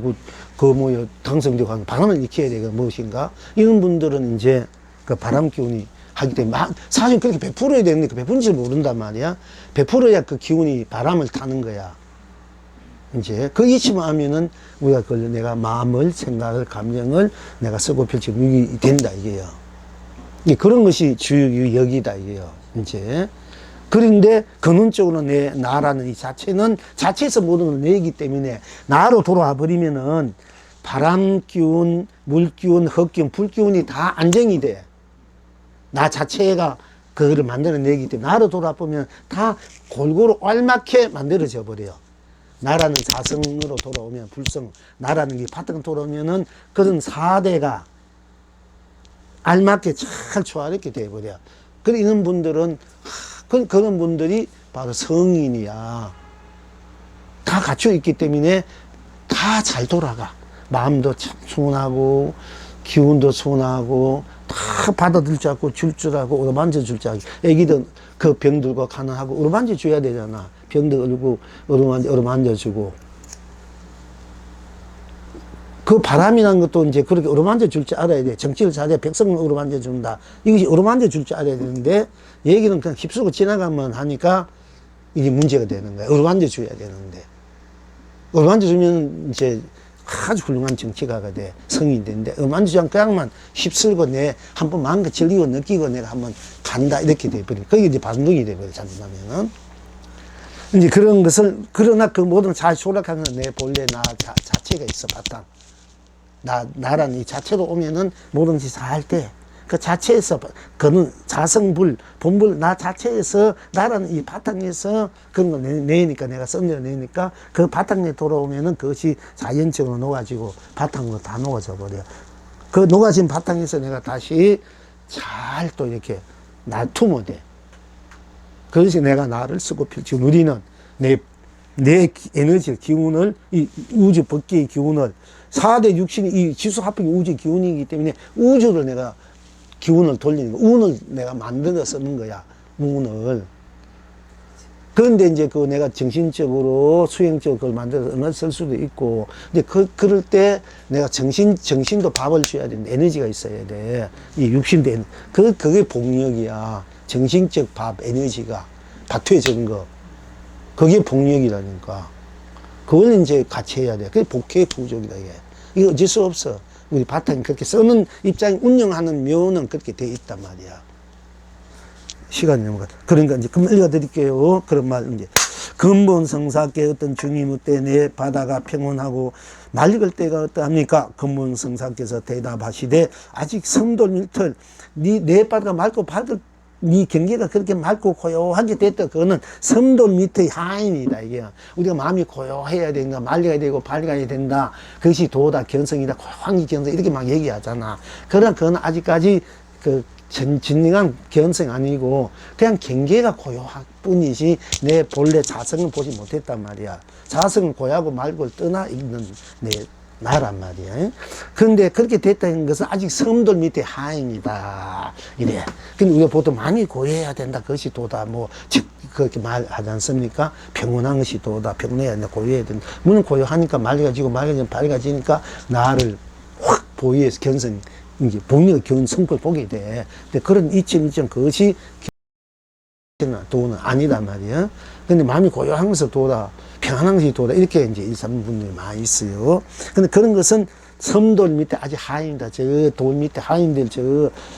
당선되고 하는 바람을 일으켜야 돼. 그 무엇인가? 이런 분들은 이제 그 바람 기운이 하기 때문에 사실 그렇게 베풀어야 되는데 그 베푸는지 모른단 말이야. 베풀어야 그 기운이 바람을 타는 거야. 이제 그 이치만 하면은 우리가 그걸 내가 마음을, 생각을, 감정을 내가 쓰고 펼치고 이게 된다 이게요. 그런 것이 주역이다 이게요. 이제 그런데 근원적으로 나라는 이 자체는 자체에서 모든 걸 내기 때문에 나로 돌아와 버리면은 바람 기운, 물 기운, 흙 기운, 불 기운이 다 안정이 돼. 나 자체가 그거를 만들어내기 때문에 나로 돌아보면 다 골고루 알맞게 만들어져 버려요. 나라는 사성으로 돌아오면 불성, 나라는 게 바탕 돌아오면은 그런 4대가 알맞게 잘 조화롭게 돼버려. 그런 분들은, 그런 분들이 바로 성인이야. 다 갖춰 있기 때문에 다 잘 돌아가. 마음도 참 순하고, 기운도 순하고, 다 받아들 줄 알고, 줄 줄 알고, 어루만져 줄 줄 알고. 애기들 그 병들고 가난하고, 어루만져 줘야 되잖아. 병들 얼고, 어루만져 주고. 그 바람이라는 것도 이제 그렇게 어루만져 줄 줄 알아야 돼. 정치를 잘해. 백성을 어루만져 준다. 이것이 어루만져 줄 줄 알아야 되는데, 얘기는 그냥 휩쓰고 지나가면 하니까 이게 문제가 되는 거야. 어루만져 줘야 되는데. 어루만져 주면 이제 아주 훌륭한 정치가가 돼. 성인이 되는데, 어루만져 주면 그냥만 휩쓸고 한번 마음껏 즐기고 느끼고 내가 한번 간다. 이렇게 돼버려. 그게 이제 반동이 돼버려. 잘못하면은. 이제 그런 것을, 그러나 그 모든 잘 조락하는 내 본래 나 자체가 있어, 바탕. 나라는 이 자체로 오면은 뭐든지 잘 돼. 그 자체에서, 그는 자성불, 본불, 나 자체에서, 나라는 이 바탕에서 그런 걸 내니까, 내가 썸내니까 그 바탕에 돌아오면은 그것이 자연적으로 녹아지고 바탕으로 다 녹아져 버려. 그 녹아진 바탕에서 내가 다시 잘 또 이렇게 놔두면 돼. 그것이 내가 나를 쓰고 펼치고 누리는 내 에너지, 기운을, 이 우주 법계의 기운을, 4대 육신이 이 지수 합평이 우주의 기운이기 때문에 우주를 내가 기운을 돌리는 거, 운을 내가 만들어 쓰는 거야, 운을. 그런데 이제 내가 정신적으로, 수행적으로 그걸 만들어서 언어를 쓸 수도 있고, 근데 그럴 때 내가 정신도 밥을 줘야 되는데 에너지가 있어야 돼. 이 육신도 그게 복력이야. 정신적 밥, 에너지가. 다투해지는 거. 그게 복력이라니까. 그걸 이제 같이 해야 돼. 그게 복회 부족이다, 이게. 이거 어쩔 수 없어. 우리 바탕이 그렇게 쓰는 입장이 운영하는 묘는 그렇게 돼 있단 말이야. 시간이 넘어갔다. 그러니까 이제 그럼 읽어드릴게요. 그런 말 이제. 근본성사께 어떤 주님 때 내 바다가 평온하고 맑을 때가 어떠합니까? 근본성사께서 대답하시되 아직 섬돌밀털 내 바다가 맑고 밝을 네 경계가 그렇게 맑고 고요하게 됐다. 그거는 섬돌 밑의 하인이다. 이게 우리가 마음이 고요해야 된다, 맑아야 되고 밝아야 된다. 그것이 도다, 견성이다, 고요한 견성 이렇게 막 얘기하잖아. 그러나 그건 아직까지 그 진정한 견성 아니고 그냥 경계가 고요할 뿐이지 내 본래 자성을 보지 못했단 말이야. 자성은 고요하고 맑고 떠나 있는 내 나란 말이야. 그런데 그렇게 됐다는 것은 아직 섬돌 밑에 하인이다. 이래. 근데 우리가 보통 많이 고요해야 된다. 그것이 도다. 뭐, 즉, 그렇게 말하지 않습니까? 평온한 것이 도다. 평온해야 된다. 고요해야 된다. 물론 고요하니까 맑아지고 맑아지면 밝아지니까 나를 확 보유해서 견성, 이제 본인의 성격을 보게 돼. 근데 그런 이점 그것이 도는 아니다 말이야. 근데 마음이 고요하면서 도다. 평안한 것이 도다. 이렇게 이제 일삼는 분들이 많이 있어요. 근데 그런 것은 섬돌 밑에 아직 하인이다. 저 돌 밑에 하인들,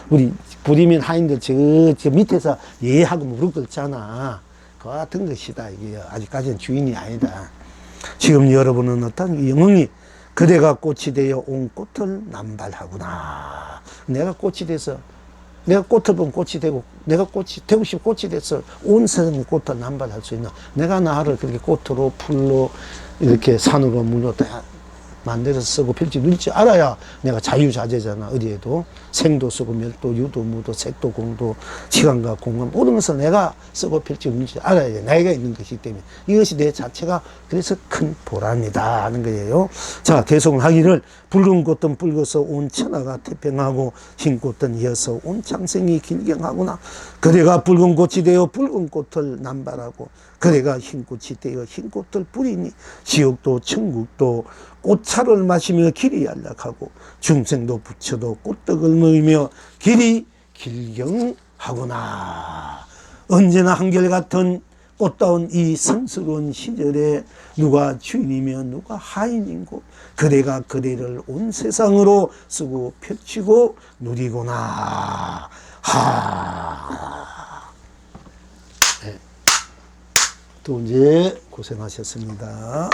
우리 부리면 하인들 저 밑에서 예하고 무릎 꿇잖아. 그 같은 것이다. 이게 아직까지는 주인이 아니다. 지금 여러분은 어떤 영웅이 그대가 꽃이 되어 온 꽃을 남발하구나. 내가 꽃이 돼서 내가 꽃을 보면 꽃이 되고, 내가 꽃이 되고 싶어 꽃이 돼서 온 세상에 꽃을 남발할 수 있나. 내가 나를 그렇게 꽃으로, 풀로, 이렇게 산으로, 물로 다 만들어서 쓰고 필지 누릴 줄 알아야 내가 자유자재잖아. 어디에도. 생도 쓰고, 멸도, 유도, 무도, 색도, 공도, 시간과 공간, 모든 것을 내가 쓰고 필지 누릴 줄 알아야 돼. 나이가 있는 것이기 때문에. 이것이 내 자체가 그래서 큰 보람이다 하는 거예요. 자, 계속을 하기를 붉은 꽃은 붉어서 온 천하가 태평하고 흰 꽃은 이어서 온 창생이 길경하구나. 그대가 붉은 꽃이 되어 붉은 꽃을 남발하고 그대가 흰 꽃이 되어 흰 꽃을 뿌리니 지옥도 천국도 꽃차를 마시며 길이 안락하고 중생도 부처도 꽃떡을 먹이며 길이 길경하구나. 언제나 한결같은 꽃다운 이 성스러운 시절에 누가 주인이며 누가 하인이고 그대가 그대를 온 세상으로 쓰고 펼치고 누리구나. 네. 또 이제 고생하셨습니다.